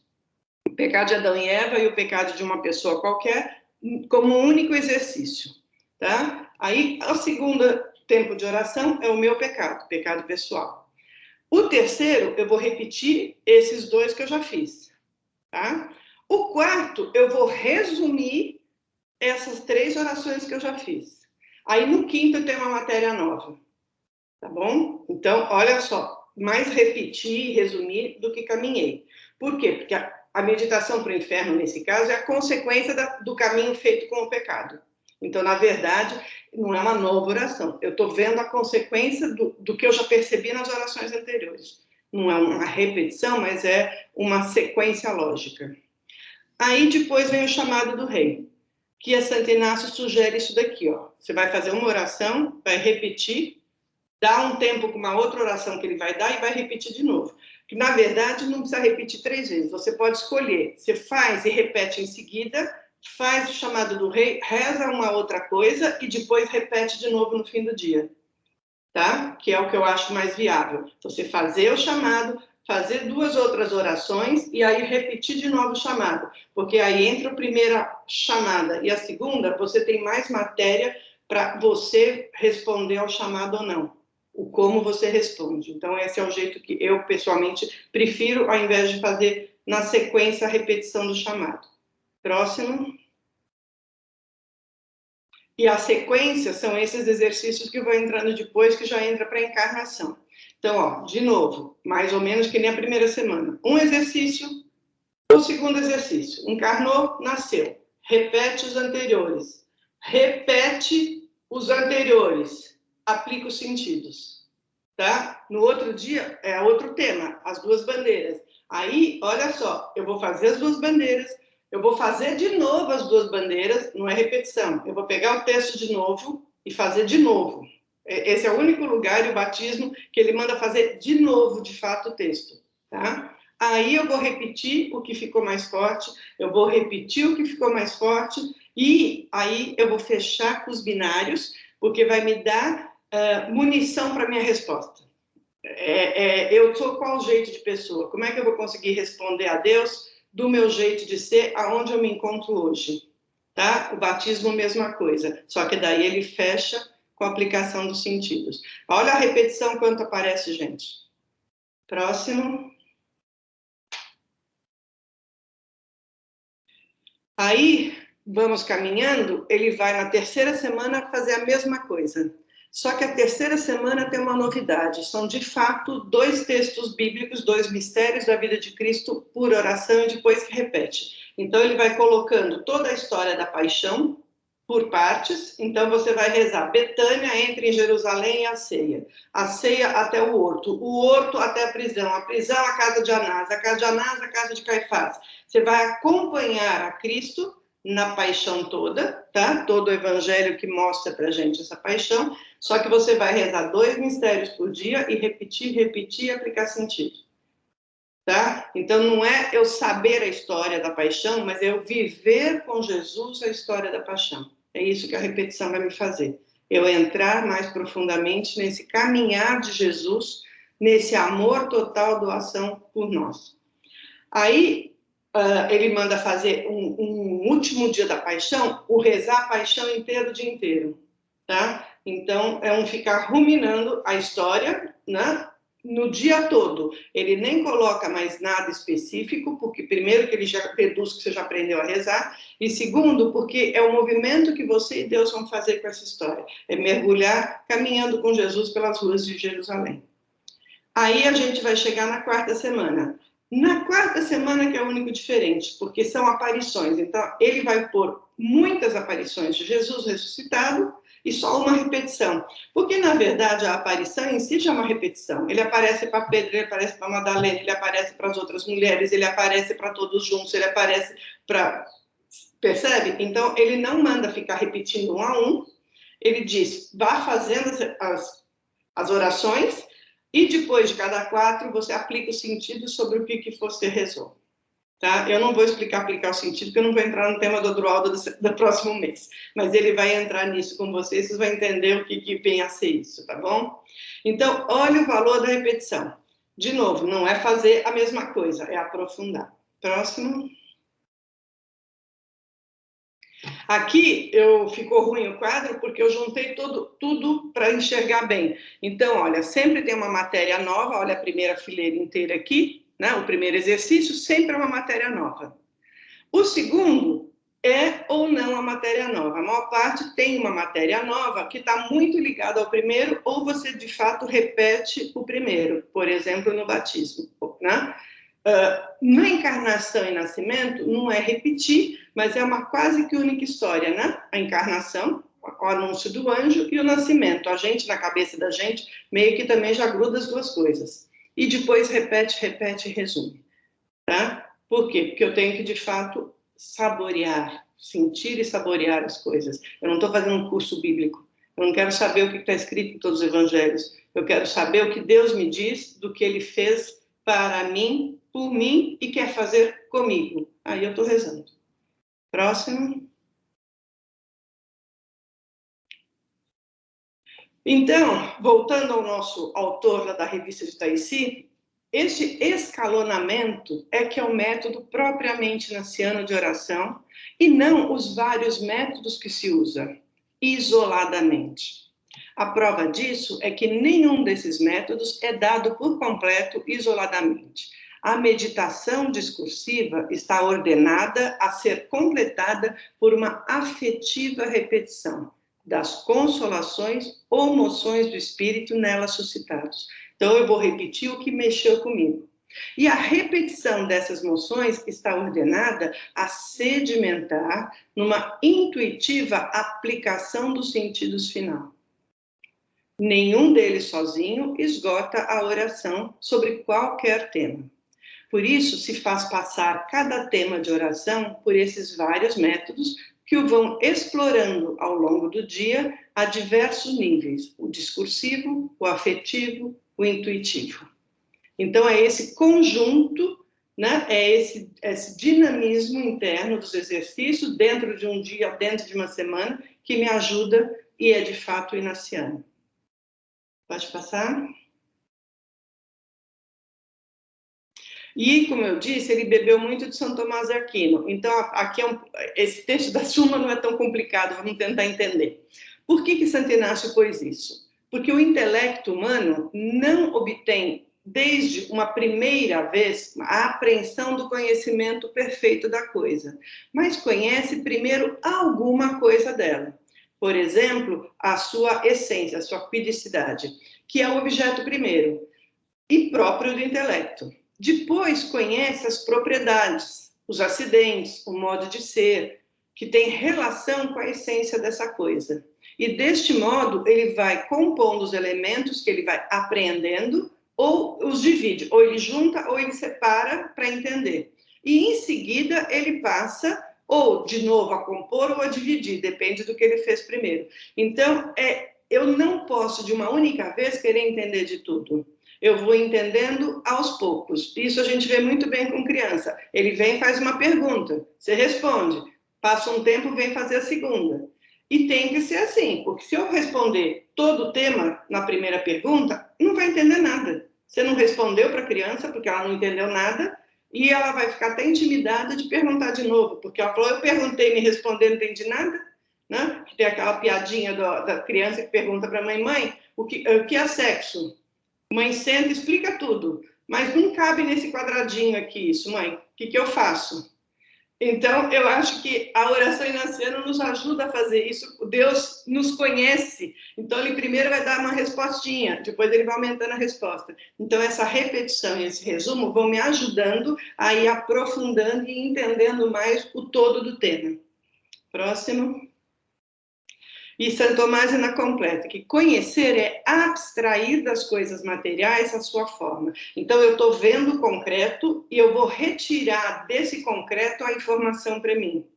o pecado de Adão e Eva e o pecado de uma pessoa qualquer, como um único exercício, tá? Aí, o segundo tempo de oração é o meu pecado, pecado pessoal. O terceiro, eu vou repetir esses 2 que eu já fiz, tá? O quarto, eu vou resumir essas 3 orações que eu já fiz. Aí, no quinto, eu tenho uma matéria nova, tá bom? Então, olha só, mais repetir e resumir do que caminhei. Por quê? Porque a meditação para o inferno, nesse caso, é a consequência do caminho feito com o pecado. Então, na verdade, não é uma nova oração. Eu estou vendo a consequência do que eu já percebi nas orações anteriores. Não é uma repetição, mas é uma sequência lógica. Aí, depois, vem o chamado do rei, que a Santo Inácio sugere isso daqui, ó. Você vai fazer uma oração, vai repetir, dá um tempo com uma outra oração que ele vai dar e vai repetir de novo. Que, na verdade, não precisa repetir 3 vezes. Você pode escolher. Você faz e repete em seguida, faz o chamado do rei, reza uma outra coisa e depois repete de novo no fim do dia. Tá? Que é o que eu acho mais viável. Você fazer o chamado, fazer 2 outras orações e aí repetir de novo o chamado. Porque aí entre a primeira chamada e a segunda, você tem mais matéria para você responder ao chamado ou não. O como você responde. Então, esse é o jeito que eu, pessoalmente, prefiro, ao invés de fazer na sequência a repetição do chamado. Próximo. E a sequência são esses exercícios que eu vou entrando depois, que já entra para a encarnação. Então, ó, de novo, mais ou menos que nem a primeira semana. Um exercício, o segundo exercício. Encarnou, nasceu. Repete os anteriores. Repete os anteriores. Aplica os sentidos. Tá? No outro dia, é outro tema, as 2 bandeiras. Aí, olha só, eu vou fazer as 2 bandeiras, eu vou fazer de novo as 2 bandeiras, não é repetição. Eu vou pegar o texto de novo e fazer de novo. Esse é o único lugar do batismo que ele manda fazer de novo, de fato, o texto. Tá? Aí eu vou repetir o que ficou mais forte, eu vou repetir o que ficou mais forte, e aí eu vou fechar com os binários, porque vai me dar munição para minha resposta. Eu sou qual jeito de pessoa? Como é que eu vou conseguir responder a Deus do meu jeito de ser, aonde eu me encontro hoje? Tá? O batismo, mesma coisa, só que daí ele fecha com a aplicação dos sentidos. Olha a repetição quanto aparece, gente. Próximo. Aí, vamos caminhando, ele vai na terceira semana fazer a mesma coisa. Só que a terceira semana tem uma novidade. São, de fato, 2 textos bíblicos, 2 mistérios da vida de Cristo por oração e depois que repete. Então, ele vai colocando toda a história da paixão por partes. Então, você vai rezar Betânia entre em Jerusalém e a ceia até o horto até a prisão a casa de Anás, a casa de Anás, a casa de Caifás. Você vai acompanhar a Cristo na paixão toda, tá? Todo o evangelho que mostra pra gente essa paixão, só que você vai rezar 2 mistérios por dia e repetir e aplicar sentido, tá? Então não é eu saber a história da paixão, mas é eu viver com Jesus a história da paixão. É isso que a repetição vai me fazer. Eu entrar mais profundamente nesse caminhar de Jesus, nesse amor total, doação por nós. Aí ele manda fazer um último dia da paixão, o rezar a paixão inteiro o dia inteiro, tá? Então, é ficar ruminando a história, né? No dia todo. Ele nem coloca mais nada específico, porque primeiro que ele já deduz que você já aprendeu a rezar, e segundo, porque é o movimento que você e Deus vão fazer com essa história. É mergulhar caminhando com Jesus pelas ruas de Jerusalém. Aí a gente vai chegar na 4ª semana. Na 4ª semana que é o único diferente, porque são aparições. Então, ele vai pôr muitas aparições de Jesus ressuscitado e só uma repetição. Porque, na verdade, a aparição em si já é uma repetição. Ele aparece para Pedro, ele aparece para Madalena, ele aparece para as outras mulheres, ele aparece para todos juntos, ele aparece para... Percebe? Então, ele não manda ficar repetindo um a um. Ele diz, vá fazendo as orações, e depois de cada 4, você aplica o sentido sobre o que você rezou. Tá? Eu não vou aplicar o sentido, porque eu não vou entrar no tema do Odroaldo do próximo mês, mas ele vai entrar nisso com vocês, vocês vão entender o que vem a ser isso, tá bom? Então, olha o valor da repetição. De novo, não é fazer a mesma coisa, é aprofundar. Próximo. Aqui ficou ruim o quadro porque eu juntei tudo para enxergar bem. Então, olha, sempre tem uma matéria nova, olha a primeira fileira inteira aqui, né? O primeiro exercício sempre é uma matéria nova. O segundo é ou não a matéria nova. A maior parte tem uma matéria nova que está muito ligada ao primeiro, ou você de fato repete o primeiro, por exemplo, no batismo, né? Na encarnação e nascimento, não é repetir, mas é uma quase que única história, né? A encarnação, o anúncio do anjo, e o nascimento. A gente, na cabeça da gente, meio que também já gruda as duas coisas. E depois repete e resume, tá? Por quê? Porque eu tenho que, de fato, saborear, sentir e saborear as coisas. Eu não estou fazendo um curso bíblico. Eu não quero saber o que está escrito em todos os evangelhos. Eu quero saber o que Deus me diz do que Ele fez para mim, por mim e quer fazer comigo. Aí eu estou rezando. Próximo. Então, voltando ao nosso autor lá da revista de Taissi, este escalonamento é que é o método propriamente naciano de oração e não os vários métodos que se usa isoladamente. A prova disso é que nenhum desses métodos é dado por completo isoladamente. A meditação discursiva está ordenada a ser completada por uma afetiva repetição das consolações ou moções do espírito nela suscitados. Então, eu vou repetir o que mexeu comigo. E a repetição dessas moções está ordenada a sedimentar numa intuitiva aplicação dos sentidos final. Nenhum deles sozinho esgota a oração sobre qualquer tema. Por isso, se faz passar cada tema de oração por esses vários métodos que o vão explorando ao longo do dia a diversos níveis, o discursivo, o afetivo, o intuitivo. Então, é esse conjunto, né, é esse dinamismo interno dos exercícios dentro de um dia, dentro de uma semana, que me ajuda e é de fato inaciano. Pode passar? E, como eu disse, ele bebeu muito de São Tomás de Aquino. Então, aqui esse texto da Suma não é tão complicado, vamos tentar entender. Por que Santo Inácio pôs isso? Porque o intelecto humano não obtém, desde uma primeira vez, a apreensão do conhecimento perfeito da coisa, mas conhece primeiro alguma coisa dela. Por exemplo, a sua essência, a sua quiddicidade, que é o objeto primeiro e próprio do intelecto. Depois conhece as propriedades, os acidentes, o modo de ser, que tem relação com a essência dessa coisa. E deste modo ele vai compondo os elementos que ele vai apreendendo, ou os divide, ou ele junta ou ele separa para entender. E em seguida ele passa ou de novo a compor ou a dividir, depende do que ele fez primeiro. Então, eu não posso de uma única vez querer entender de tudo. Eu vou entendendo aos poucos. Isso a gente vê muito bem com criança. Ele vem e faz uma pergunta, você responde. Passa um tempo, vem fazer a segunda. E tem que ser assim, porque se eu responder todo o tema na primeira pergunta, não vai entender nada. Você não respondeu para a criança porque ela não entendeu nada e ela vai ficar até intimidada de perguntar de novo, porque ela falou, eu perguntei, me respondeu, não entendi nada. Né? Tem aquela piadinha da criança que pergunta para a mãe, o que é sexo? Mãe senta, explica tudo, mas não cabe nesse quadradinho aqui isso, mãe. O que eu faço? Então, eu acho que a oração inaciana nos ajuda a fazer isso. Deus nos conhece, então ele primeiro vai dar uma respostinha, depois ele vai aumentando a resposta. Então, essa repetição e esse resumo vão me ajudando a ir aprofundando e entendendo mais o todo do tema. Próximo. E Santo Tomás ainda completa que conhecer é abstrair das coisas materiais a sua forma. Então, eu estou vendo o concreto e eu vou retirar desse concreto a informação para mim.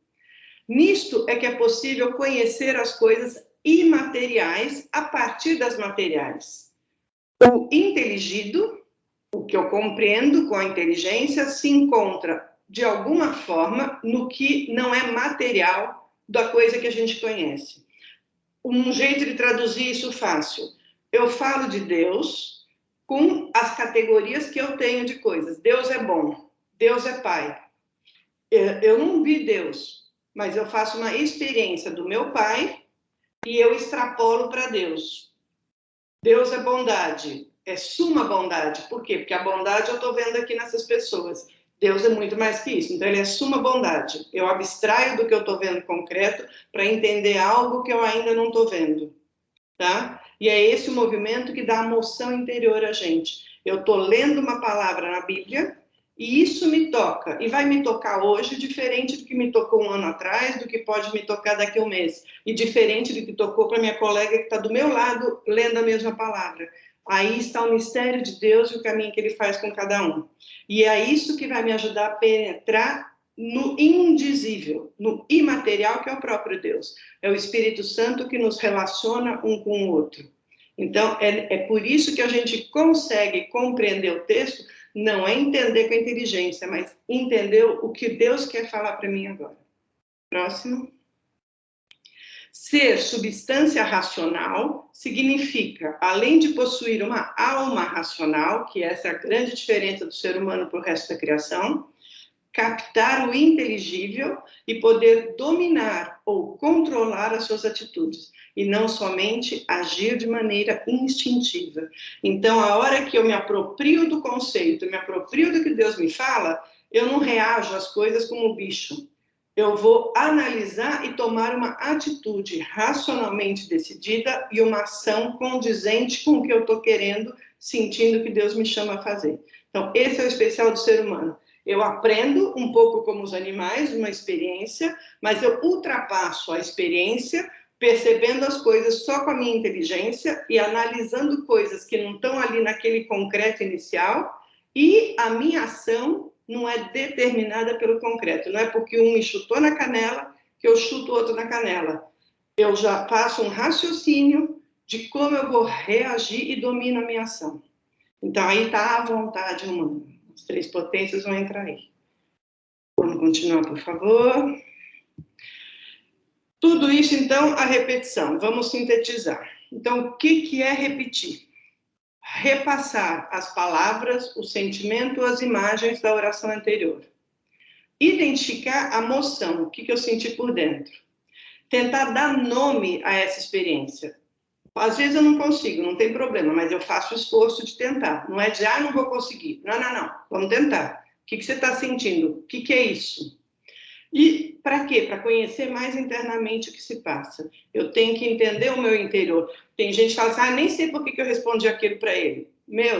Nisto é que é possível conhecer as coisas imateriais a partir das materiais. O inteligido, o que eu compreendo com a inteligência, se encontra, de alguma forma, no que não é material da coisa que a gente conhece. Um jeito de traduzir isso fácil. Eu falo de Deus com as categorias que eu tenho de coisas. Deus é bom, Deus é Pai. Eu não vi Deus, mas eu faço uma experiência do meu Pai e eu extrapolo para Deus. Deus é bondade, é suma bondade. Por quê? Porque a bondade eu estou vendo aqui nessas pessoas. Deus é muito mais que isso. Então, ele é suma bondade. Eu abstraio do que eu estou vendo concreto para entender algo que eu ainda não estou vendo. Tá? E é esse o movimento que dá a moção interior a gente. Eu estou lendo uma palavra na Bíblia e isso me toca. E vai me tocar hoje, diferente do que me tocou um ano atrás, do que pode me tocar daqui a um mês. E diferente do que tocou para minha colega que está do meu lado lendo a mesma palavra. Aí está o mistério de Deus e o caminho que ele faz com cada um. E é isso que vai me ajudar a penetrar no indizível, no imaterial, que é o próprio Deus. É o Espírito Santo que nos relaciona um com o outro. Então, é por isso que a gente consegue compreender o texto, não é entender com a inteligência, mas entender o que Deus quer falar para mim agora. Próximo. Ser substância racional significa, além de possuir uma alma racional, que essa é a grande diferença do ser humano para o resto da criação, captar o inteligível e poder dominar ou controlar as suas atitudes, e não somente agir de maneira instintiva. Então, a hora que eu me aproprio do conceito, me aproprio do que Deus me fala, eu não reajo às coisas como bicho. Eu vou analisar e tomar uma atitude racionalmente decidida e uma ação condizente com o que eu estou querendo, sentindo que Deus me chama a fazer. Então, esse é o especial do ser humano. Eu aprendo um pouco como os animais, uma experiência, mas eu ultrapasso a experiência, percebendo as coisas só com a minha inteligência e analisando coisas que não estão ali naquele concreto inicial, e a minha ação não é determinada pelo concreto. Não é porque um me chutou na canela que eu chuto o outro na canela. Eu já faço um raciocínio de como eu vou reagir e domino a minha ação. Então, aí está a vontade humana. As três potências vão entrar aí. Vamos continuar, por favor. Tudo isso, então, a repetição. Vamos sintetizar. Então, o que é repetir? Repassar as palavras, o sentimento, as imagens da oração anterior. Identificar a emoção, o que eu senti por dentro. Tentar dar nome a essa experiência. Às vezes eu não consigo, não tem problema, mas eu faço o esforço de tentar. Não é de, não vou conseguir. Não. Vamos tentar. O que você está sentindo? O que é isso? E para quê? Para conhecer mais internamente o que se passa. Eu tenho que entender o meu interior. Tem gente que fala assim, nem sei por que eu respondi aquilo para ele.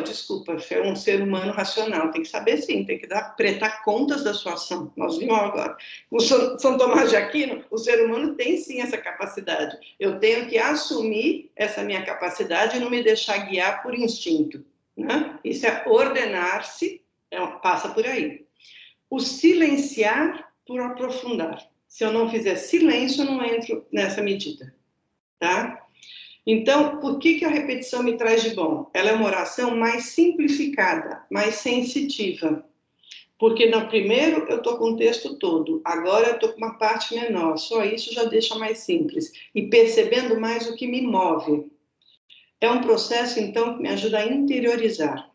Desculpa, você é um ser humano racional, tem que saber sim, tem que prestar contas da sua ação. Nós vimos agora. O São Tomás de Aquino, o ser humano tem sim essa capacidade. Eu tenho que assumir essa minha capacidade e não me deixar guiar por instinto. Né? Isso é ordenar-se, passa por aí. O silenciar por aprofundar. Se eu não fizer silêncio, eu não entro nessa medida. Tá? Então, por que a repetição me traz de bom? Ela é uma oração mais simplificada, mais sensitiva. Porque no primeiro eu estou com o texto todo, agora eu estou com uma parte menor, só isso já deixa mais simples. E percebendo mais o que me move. É um processo, então, que me ajuda a interiorizar.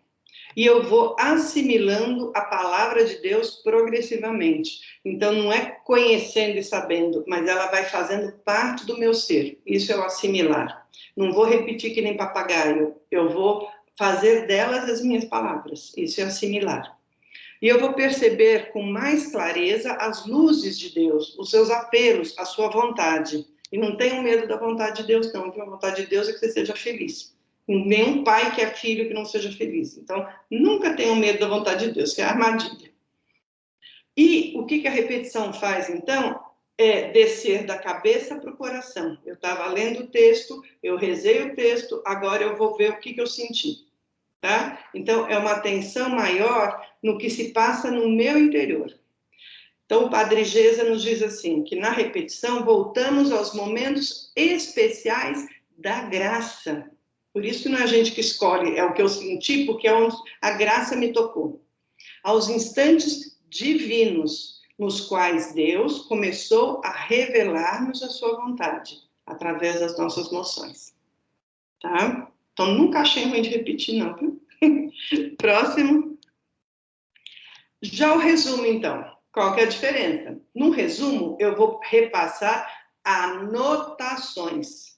E eu vou assimilando a palavra de Deus progressivamente. Então, não é conhecendo e sabendo, mas ela vai fazendo parte do meu ser. Isso é o assimilar. Não vou repetir que nem papagaio. Eu vou fazer delas as minhas palavras. Isso é assimilar. E eu vou perceber com mais clareza as luzes de Deus, os seus apelos, a sua vontade. E não tenham medo da vontade de Deus, não. A vontade de Deus é que você seja feliz. Nenhum pai que é filho que não seja feliz. Então, nunca tenham medo da vontade de Deus, que é a armadilha. E o que a repetição faz, então, é descer da cabeça para o coração. Eu estava lendo o texto, eu rezei o texto, agora eu vou ver o que eu senti. Tá? Então, é uma atenção maior no que se passa no meu interior. Então, o Padre Geza nos diz assim, que na repetição voltamos aos momentos especiais da graça. Por isso que não é a gente que escolhe, é o que eu senti, porque é onde a graça me tocou. Aos instantes divinos, nos quais Deus começou a revelar-nos a sua vontade, através das nossas noções. Tá? Então, nunca achei ruim de repetir, não, viu? Próximo. Já o resumo, então. Qual que é a diferença? No resumo, eu vou repassar anotações,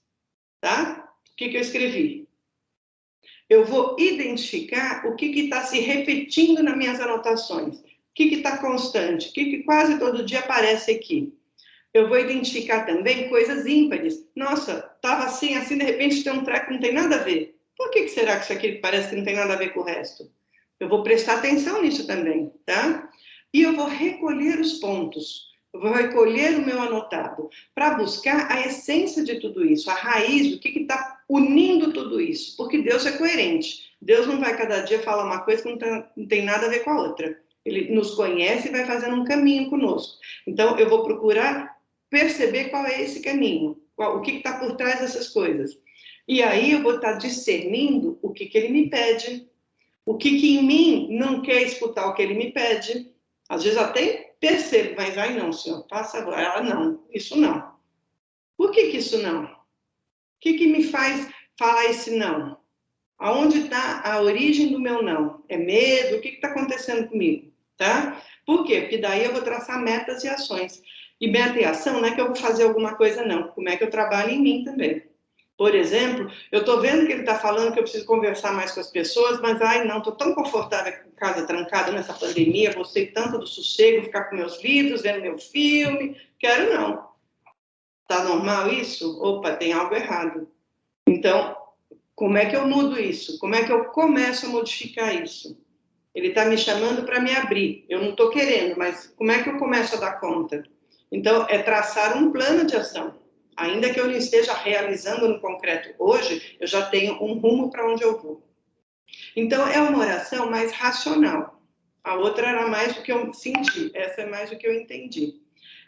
tá? O que eu escrevi? Eu vou identificar o que está se repetindo nas minhas anotações, o que está constante, o que quase todo dia aparece aqui. Eu vou identificar também coisas ímpares. Nossa, estava assim, de repente tem um treco que não tem nada a ver. Por que será que isso aqui parece que não tem nada a ver com o resto? Eu vou prestar atenção nisso também, tá? E eu vou recolher os pontos. Eu vou recolher o meu anotado para buscar a essência de tudo isso, a raiz do que está unindo tudo isso. Porque Deus é coerente. Deus não vai cada dia falar uma coisa que não tem nada a ver com a outra. Ele nos conhece e vai fazendo um caminho conosco. Então, eu vou procurar perceber qual é esse caminho, o que está por trás dessas coisas. E aí eu vou estar discernindo o que ele me pede, o que em mim não quer escutar o que ele me pede. Às vezes até percebo, mas ai não, senhor, passa agora. Ela, não, isso não. Por que isso não? O que me faz falar esse não? Aonde está a origem do meu não? É medo? O que está acontecendo comigo? Tá? Por quê? Porque daí eu vou traçar metas e ações. E meta e ação não é que eu vou fazer alguma coisa, não. Como é que eu trabalho em mim também. Por exemplo, eu estou vendo que ele está falando que eu preciso conversar mais com as pessoas, mas, ai, não, estou tão confortável em casa, trancada nessa pandemia, gostei tanto do sossego, ficar com meus livros, vendo meu filme, quero não. Está normal isso? Opa, tem algo errado. Então, como é que eu mudo isso? Como é que eu começo a modificar isso? Ele está me chamando para me abrir. Eu não estou querendo, mas como é que eu começo a dar conta? Então, é traçar um plano de ação. Ainda que eu não esteja realizando no concreto hoje, eu já tenho um rumo para onde eu vou. Então, é uma oração mais racional. A outra era mais o que eu senti, essa é mais o que eu entendi.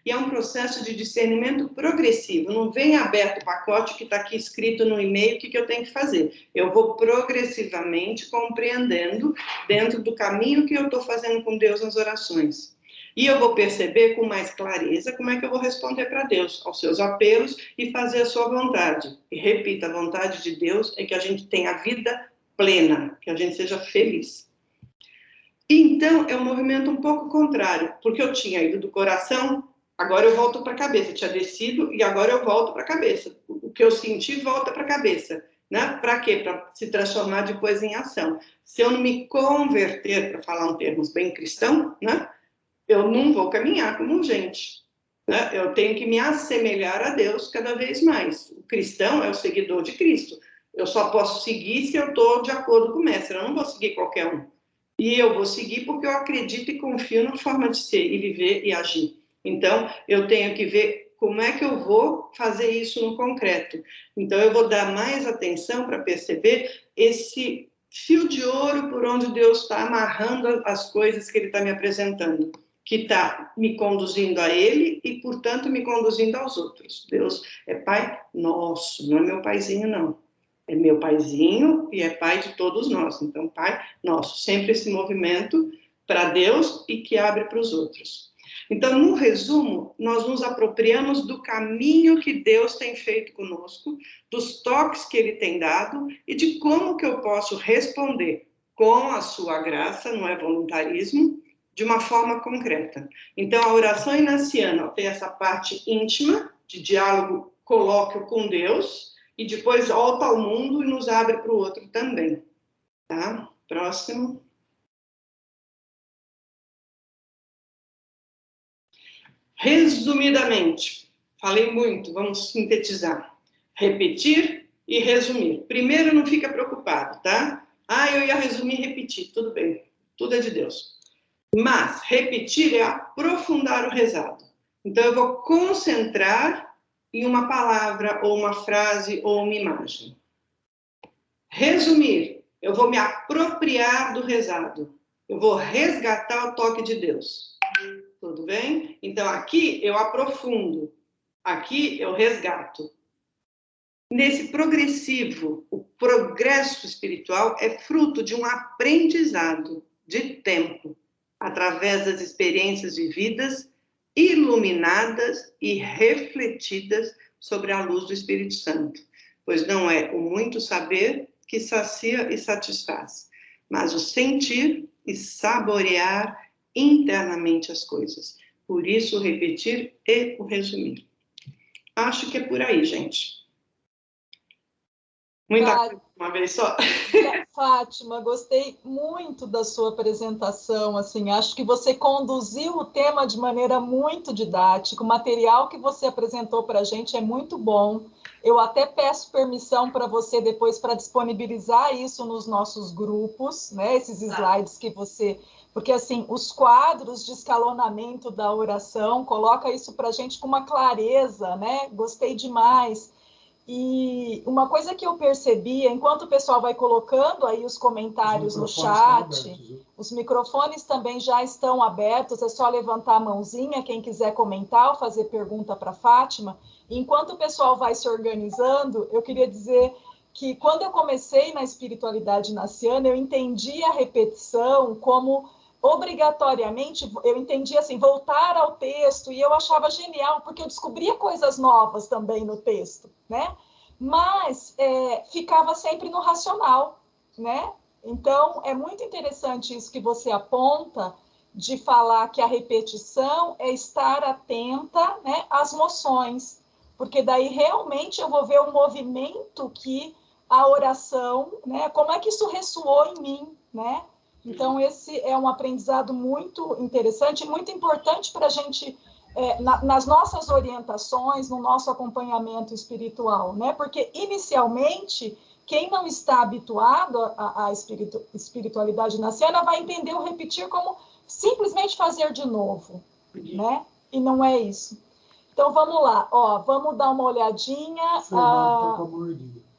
E é um processo de discernimento progressivo. Não vem aberto o pacote que está aqui escrito no e-mail o que eu tenho que fazer. Eu vou progressivamente compreendendo dentro do caminho que eu estou fazendo com Deus nas orações. E eu vou perceber com mais clareza como é que eu vou responder para Deus, aos seus apelos e fazer a sua vontade. E repito, a vontade de Deus é que a gente tenha a vida plena, que a gente seja feliz. Então, é um movimento um pouco contrário, porque eu tinha ido do coração, agora eu volto para a cabeça. Eu tinha descido e agora eu volto para a cabeça. O que eu senti volta para a cabeça. Né? Para quê? Para se transformar depois em ação. Se eu não me converter, para falar um termo bem cristão, né? Eu não vou caminhar como gente. Né? Eu tenho que me assemelhar a Deus cada vez mais. O cristão é o seguidor de Cristo. Eu só posso seguir se eu estou de acordo com o mestre. Eu não vou seguir qualquer um. E eu vou seguir porque eu acredito e confio na forma de ser e viver e agir. Então, eu tenho que ver como é que eu vou fazer isso no concreto. Então, eu vou dar mais atenção para perceber esse fio de ouro por onde Deus está amarrando as coisas que Ele está me apresentando, que está me conduzindo a Ele e, portanto, me conduzindo aos outros. Deus é Pai nosso, não é meu paizinho, não. É meu paizinho e é pai de todos nós. Então, Pai nosso. Sempre esse movimento para Deus e que abre para os outros. Então, no resumo, nós nos apropriamos do caminho que Deus tem feito conosco, dos toques que Ele tem dado e de como que eu posso responder com a sua graça, não é voluntarismo, de uma forma concreta. Então, a oração inaciana tem essa parte íntima, de diálogo, colóquio com Deus, e depois volta ao mundo e nos abre para o outro também. Tá? Próximo. Resumidamente, falei muito, vamos sintetizar. Repetir e resumir. Primeiro, não fica preocupado, tá? Ah, eu ia resumir e repetir, tudo bem, tudo é de Deus. Mas repetir é aprofundar o rezado. Então, eu vou concentrar em uma palavra, ou uma frase, ou uma imagem. Resumir, eu vou me apropriar do rezado. Eu vou resgatar o toque de Deus. Tudo bem? Então, aqui eu aprofundo. Aqui eu resgato. Nesse progressivo, o progresso espiritual é fruto de um aprendizado de tempo, através das experiências vividas, iluminadas e refletidas sobre a luz do Espírito Santo, pois não é o muito saber que sacia e satisfaz, mas o sentir e saborear internamente as coisas. Por isso, o repetir e o resumir. Acho que é por aí, gente. Muita coisa de uma vez só. Fátima, gostei muito da sua apresentação. Assim, acho que você conduziu o tema de maneira muito didática. O material que você apresentou para a gente é muito bom. Eu até peço permissão para você depois para disponibilizar isso nos nossos grupos, né? Esses slides que você... Porque, assim, os quadros de escalonamento da oração, coloca isso para a gente com uma clareza, né? Gostei demais. E uma coisa que eu percebi, enquanto o pessoal vai colocando aí os comentários no chat, os microfones também já estão abertos, é só levantar a mãozinha, quem quiser comentar ou fazer pergunta para a Fátima. E enquanto o pessoal vai se organizando, eu queria dizer que quando eu comecei na espiritualidade naciana, eu entendi a repetição como obrigatoriamente, eu entendi assim, voltar ao texto, e eu achava genial, porque eu descobria coisas novas também no texto, né? Mas ficava sempre no racional, né? Então, é muito interessante isso que você aponta, de falar que a repetição é estar atenta, né, às moções, porque daí realmente eu vou ver o movimento que a oração, né, como é que isso ressoou em mim, né? Então, esse é um aprendizado muito interessante, muito importante para a gente, nas nossas orientações, no nosso acompanhamento espiritual, né? Porque, inicialmente, quem não está habituado à espiritualidade naciana vai entender o repetir como simplesmente fazer de novo, né? E não é isso. Então, vamos lá. Ó, vamos dar uma olhadinha.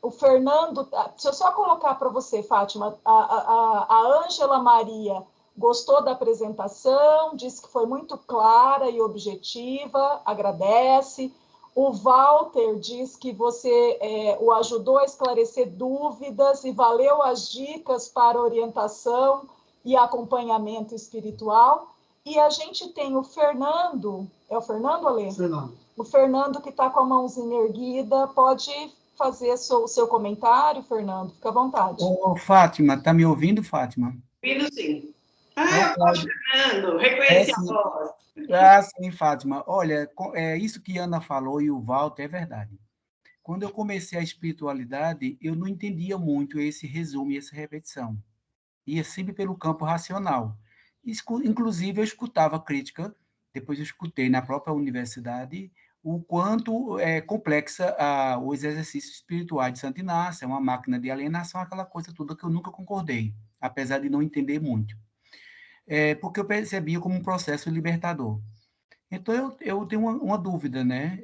O Fernando, deixa eu só colocar para você, Fátima, a Ângela Maria gostou da apresentação, disse que foi muito clara e objetiva, agradece. O Walter diz que você o ajudou a esclarecer dúvidas e valeu as dicas para orientação e acompanhamento espiritual. E a gente tem o Fernando, é o Fernando, Alê? Fernando. O Fernando que está com a mãozinha erguida, pode fazer o seu comentário, Fernando, fica à vontade. Ô, Fátima, tá me ouvindo, Fátima? Ouvindo, sim. Ah, eu estou Fernando, reconheci a voz. Ah, sim, Fátima. Olha, isso que Ana falou e o Walter é verdade. Quando eu comecei a espiritualidade, eu não entendia muito esse resumo e essa repetição. Ia sempre pelo campo racional. Inclusive, eu escutava crítica, depois eu escutei na própria universidade o quanto é complexa os exercícios espirituais de Santo Inácio, é uma máquina de alienação, aquela coisa toda que eu nunca concordei, apesar de não entender muito. Porque eu percebia como um processo libertador. Então, eu tenho uma dúvida, né?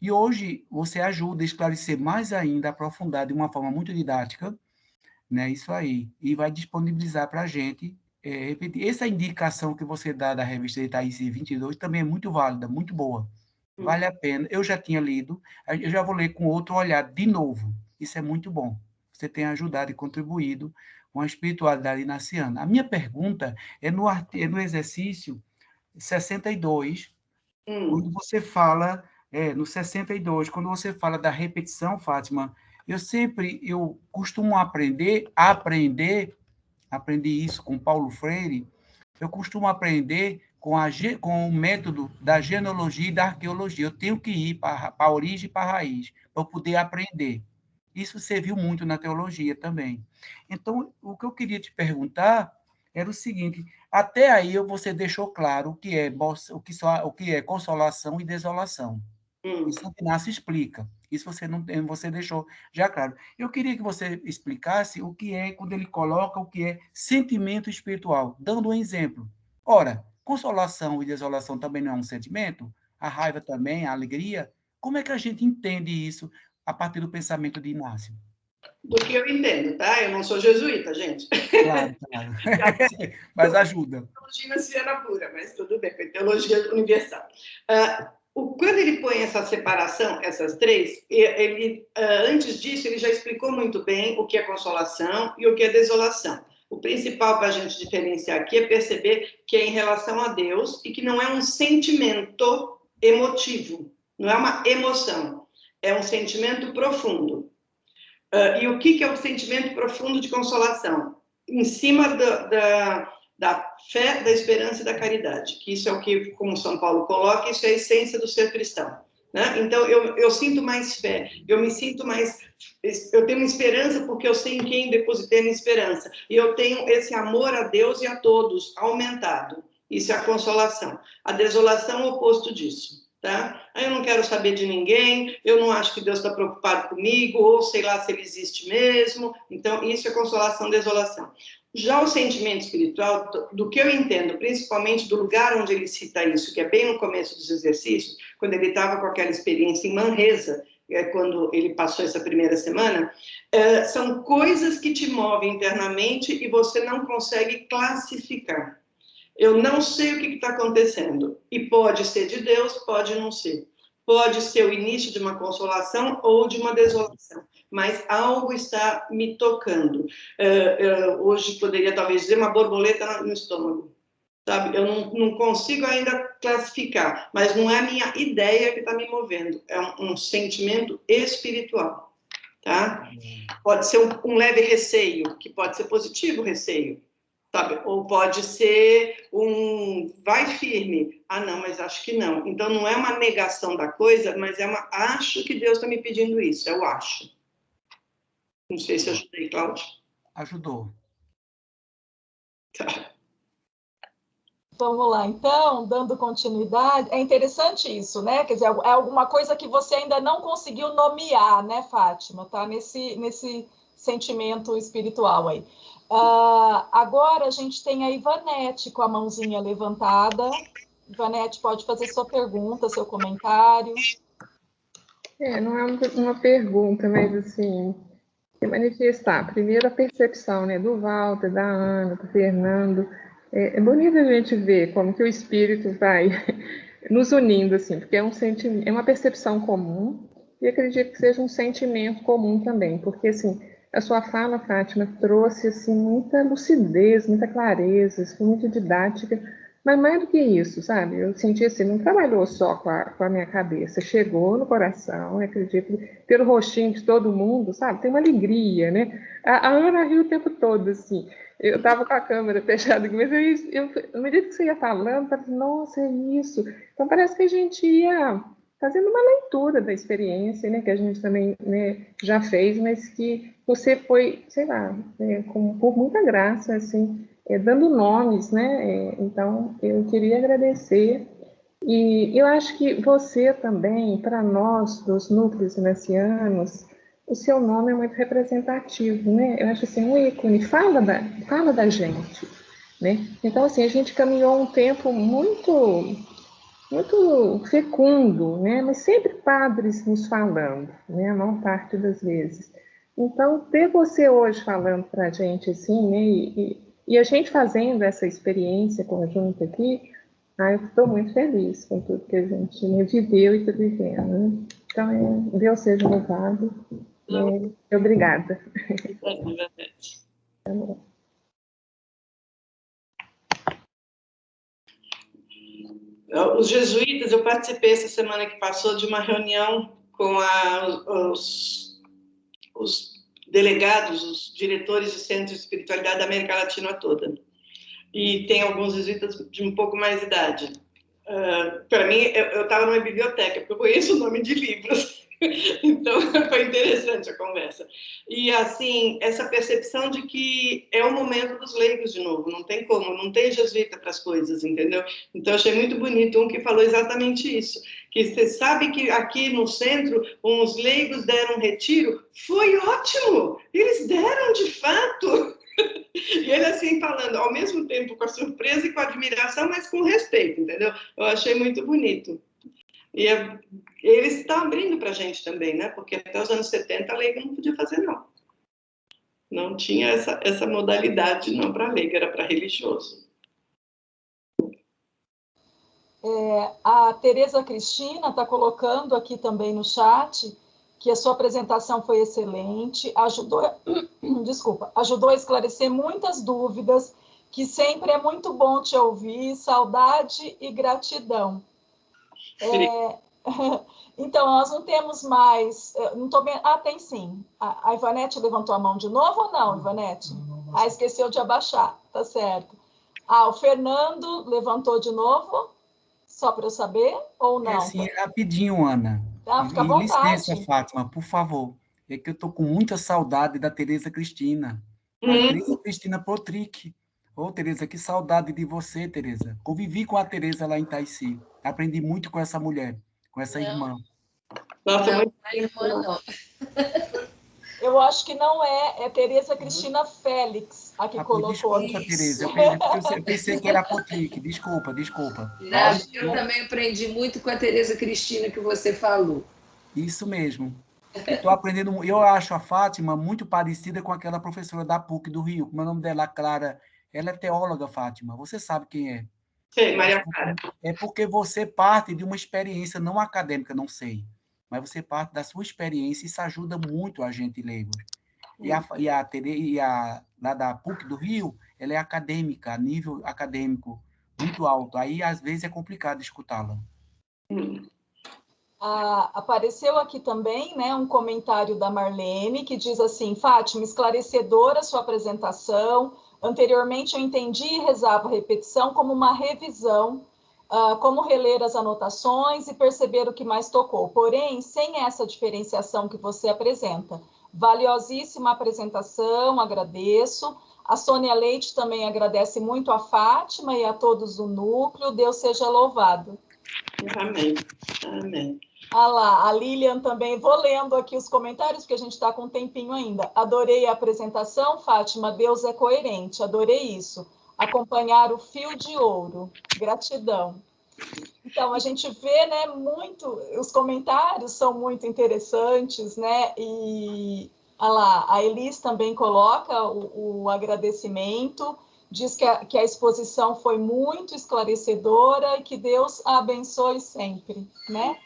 E hoje você ajuda a esclarecer mais ainda, aprofundar de uma forma muito didática, né? Isso aí. E vai disponibilizar para a gente repetir. Essa indicação que você dá da revista de Thaís 22 também é muito válida, muito boa. Vale a pena. Eu já tinha lido, eu já vou ler com outro olhar de novo. Isso é muito bom. Você tem ajudado e contribuído com a espiritualidade inaciana. A minha pergunta é no exercício 62, quando você fala, no 62, quando você fala da repetição, Fátima, eu costumo aprendi isso com Paulo Freire, eu costumo aprender com o método da genealogia e da arqueologia. Eu tenho que ir para a origem e para a raiz, para eu poder aprender. Isso serviu muito na teologia também. Então, o que eu queria te perguntar era o seguinte: até aí você deixou claro o que é consolação e desolação. E Santo Inácio explica. Isso você deixou já claro. Eu queria que você explicasse o que é, quando ele coloca o que é sentimento espiritual, dando um exemplo. Ora, consolação e desolação também não é um sentimento? A raiva também, a alegria? Como é que a gente entende isso a partir do pensamento de Inácio? Do que eu entendo, tá? Eu não sou jesuíta, gente. Claro, claro. Mas ajuda. Teologia naciana pura, mas tudo bem, foi teologia universal. O quando ele põe essa separação, essas três, ele, antes disso, ele já explicou muito bem o que é consolação e o que é desolação. O principal para a gente diferenciar aqui é perceber que é em relação a Deus e que não é um sentimento emotivo, não é uma emoção, é um sentimento profundo. E o que é o sentimento profundo de consolação? Em cima da fé, da esperança e da caridade, que isso é o que, como São Paulo coloca, isso é a essência do ser cristão. Né? Então, eu sinto mais fé, eu me sinto mais... Eu tenho esperança porque eu sei em quem depositei minha esperança. E eu tenho esse amor a Deus e a todos aumentado. Isso é a consolação. A desolação é o oposto disso. Tá? Eu não quero saber de ninguém, eu não acho que Deus está preocupado comigo, ou sei lá se ele existe mesmo. Então, isso é consolação, desolação. Já o sentimento espiritual, do que eu entendo, principalmente do lugar onde ele cita isso, que é bem no começo dos exercícios, quando ele estava com aquela experiência em Manresa, quando ele passou essa primeira semana, são coisas que te movem internamente e você não consegue classificar. Eu não sei o que está acontecendo. E pode ser de Deus, pode não ser. Pode ser o início de uma consolação ou de uma desolação. Mas algo está me tocando. Hoje poderia talvez dizer uma borboleta no estômago. Sabe? Eu não consigo ainda classificar, mas não é a minha ideia que está me movendo. É um sentimento espiritual. Tá? Pode ser um leve receio, que pode ser positivo o receio. Sabe? Ou pode ser vai firme. Ah, não, mas acho que não. Então, não é uma negação da coisa, mas é acho que Deus está me pedindo isso. Eu acho. Não sei se eu ajudei, Cláudia. Ajudou. Tá. Vamos lá, então, dando continuidade. É interessante isso, né? Quer dizer, é alguma coisa que você ainda não conseguiu nomear, né, Fátima? Tá nesse sentimento espiritual aí. Agora a gente tem a Ivanete com a mãozinha levantada. Ivanete, pode fazer sua pergunta, seu comentário. Não é uma pergunta, mas assim, se manifestar. Primeiro a percepção, né, do Walter, da Ana, do Fernando. É bonito a gente ver como que o espírito vai nos unindo, assim, porque é uma percepção comum e acredito que seja um sentimento comum também, porque, assim, a sua fala, Fátima, trouxe, assim, muita lucidez, muita clareza, foi muito didática, mas mais do que isso, sabe? Eu senti, assim, não trabalhou só com a minha cabeça, chegou no coração, acredito, pelo rostinho de todo mundo, sabe? Tem uma alegria, né? A Ana riu o tempo todo, assim. Eu estava com a câmera fechada aqui, mas à medida que você ia falando, eu falei, nossa, é isso. Então, parece que a gente ia fazendo uma leitura da experiência, né, que a gente também, né, já fez, mas que você foi, sei lá, por muita graça, assim, dando nomes, né? Então, eu queria agradecer. E eu acho que você também, para nós, dos núcleos inacianos, o seu nome é muito representativo, né? Eu acho assim, um ícone, fala da gente, né? Então, assim, a gente caminhou um tempo muito fecundo, né? Mas sempre padres nos falando, né? A maior parte das vezes. Então, ter você hoje falando para a gente assim, né? E a gente fazendo essa experiência conjunta aqui, eu estou muito feliz com tudo que a gente viveu e está vivendo, né? Então, Deus seja louvado. Obrigada. Os jesuítas, eu participei essa semana que passou de uma reunião com os delegados, os diretores de centros de espiritualidade da América Latina toda. E tem alguns jesuítas de um pouco mais idade. Para mim, eu estava numa biblioteca, porque eu conheço o nome de livros. Então, foi interessante a conversa. E, assim, essa percepção de que é o momento dos leigos de novo, não tem como, não tem jesuíta para as coisas, entendeu? Então, achei muito bonito um que falou exatamente isso, que você sabe que aqui no centro, uns leigos deram um retiro, foi ótimo, eles deram de fato. E ele assim falando, ao mesmo tempo com a surpresa e com a admiração, mas com respeito, entendeu? Eu achei muito bonito. E eles estão abrindo para a gente também, né? Porque até os anos 70 a leiga não podia fazer, não. Não tinha essa modalidade, não para leiga, era para religioso. A Tereza Cristina está colocando aqui também no chat que a sua apresentação foi excelente, ajudou a esclarecer muitas dúvidas, que sempre é muito bom te ouvir, saudade e gratidão. Então, nós não temos mais... Não tô vendo, tem sim. A Ivanete levantou a mão de novo ou não, Ivanete? Esqueceu de abaixar, tá certo. O Fernando levantou de novo, só para eu saber, ou não? Sim, rapidinho, Ana. Fica à vontade. Licença, Fátima, por favor. É que eu estou com muita saudade da Tereza Cristina. A Tereza Cristina Potrick. Tereza, que saudade de você, Tereza. Convivi com a Tereza lá em Itaici. Aprendi muito com essa mulher, com essa irmã. Nossa, não, a irmã não. Eu acho que não é Tereza Cristina Félix a que colocou. Desculpa, Tereza, eu pensei que era Potrick. Desculpa. Não, eu também aprendi muito com a Tereza Cristina que você falou. Isso mesmo. Estou aprendendo. Eu acho a Fátima muito parecida com aquela professora da PUC do Rio. Como é o nome dela? Clara. Ela é teóloga, Fátima. Você sabe quem é? Sei, Maria Clara. É porque você parte de uma experiência não acadêmica, não sei. Mas você parte da sua experiência e isso ajuda muito a gente leigos. E a lá da PUC do Rio, ela é acadêmica, a nível acadêmico muito alto. Aí, às vezes, é complicado escutá-la. Apareceu aqui também, né, um comentário da Marlene, que diz assim: Fátima, esclarecedora sua apresentação. Anteriormente, eu entendi e rezava a repetição como uma revisão, como reler as anotações e perceber o que mais tocou. Porém, sem essa diferenciação que você apresenta. Valiosíssima apresentação, agradeço. A Sônia Leite também agradece muito a Fátima e a todos do núcleo. Deus seja louvado. Amém. Amém. Lá, a Lilian também. Vou lendo aqui os comentários, porque a gente está com um tempinho ainda. Adorei a apresentação, Fátima. Deus é coerente. Adorei isso. Acompanhar o fio de ouro. Gratidão. Então, a gente vê, né, muito... Os comentários são muito interessantes, né? E, lá, a Elis também coloca o agradecimento. Diz que a exposição foi muito esclarecedora e que Deus a abençoe sempre, né?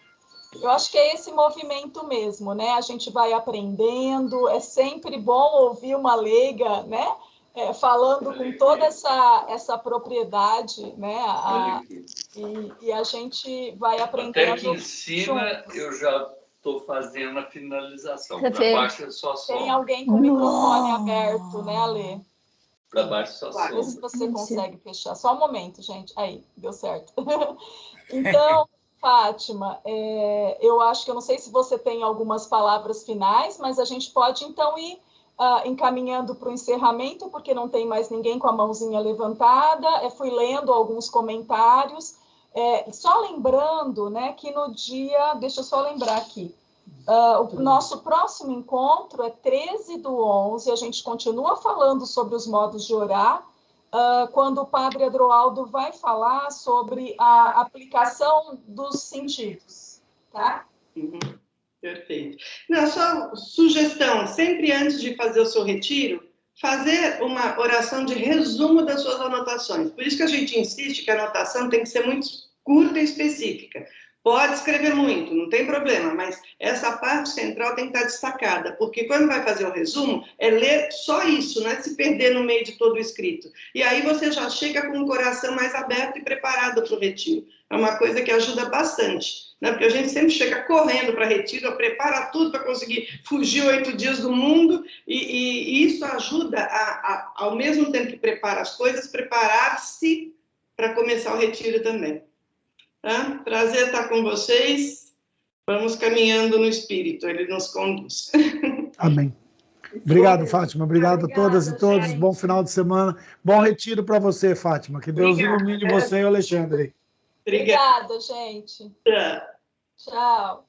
Eu acho que é esse movimento mesmo, né? A gente vai aprendendo, é sempre bom ouvir uma leiga, né? Falando com toda essa propriedade, né? E a gente vai aprendendo. Até aqui em cima juntos. Eu já estou fazendo a finalização. Para baixo é só som. Tem alguém com o microfone aberto, né, Ale? Para baixo só som. Vê se você consegue fechar. Só um momento, gente. Aí, deu certo. Então... Fátima, eu acho que eu não sei se você tem algumas palavras finais, mas a gente pode, então, ir encaminhando para o encerramento, porque não tem mais ninguém com a mãozinha levantada. Fui lendo alguns comentários. Só lembrando, né, que no dia... Deixa eu só lembrar aqui. O nosso próximo encontro é 13/11. A gente continua falando sobre os modos de orar, quando o padre Adroaldo vai falar sobre a aplicação dos sentidos, tá? Perfeito. Não, só sugestão, sempre antes de fazer o seu retiro, fazer uma oração de resumo das suas anotações. Por isso que a gente insiste que a anotação tem que ser muito curta e específica. Pode escrever muito, não tem problema, mas essa parte central tem que estar destacada, porque quando vai fazer o resumo, é ler só isso, não é se perder no meio de todo o escrito. E aí você já chega com o coração mais aberto e preparado para o retiro. É uma coisa que ajuda bastante, né? Porque a gente sempre chega correndo para retiro, prepara tudo para conseguir fugir 8 dias do mundo, e isso ajuda, ao mesmo tempo que prepara as coisas, preparar-se para começar o retiro também. Tá? Prazer estar com vocês. Vamos caminhando no Espírito, ele nos conduz. Amém. Obrigado, Fátima. Obrigado a todas e todos. Gente. Bom final de semana. Bom retiro para você, Fátima. Que Deus ilumine você e o Alexandre. Obrigada, gente. Tchau. Tchau.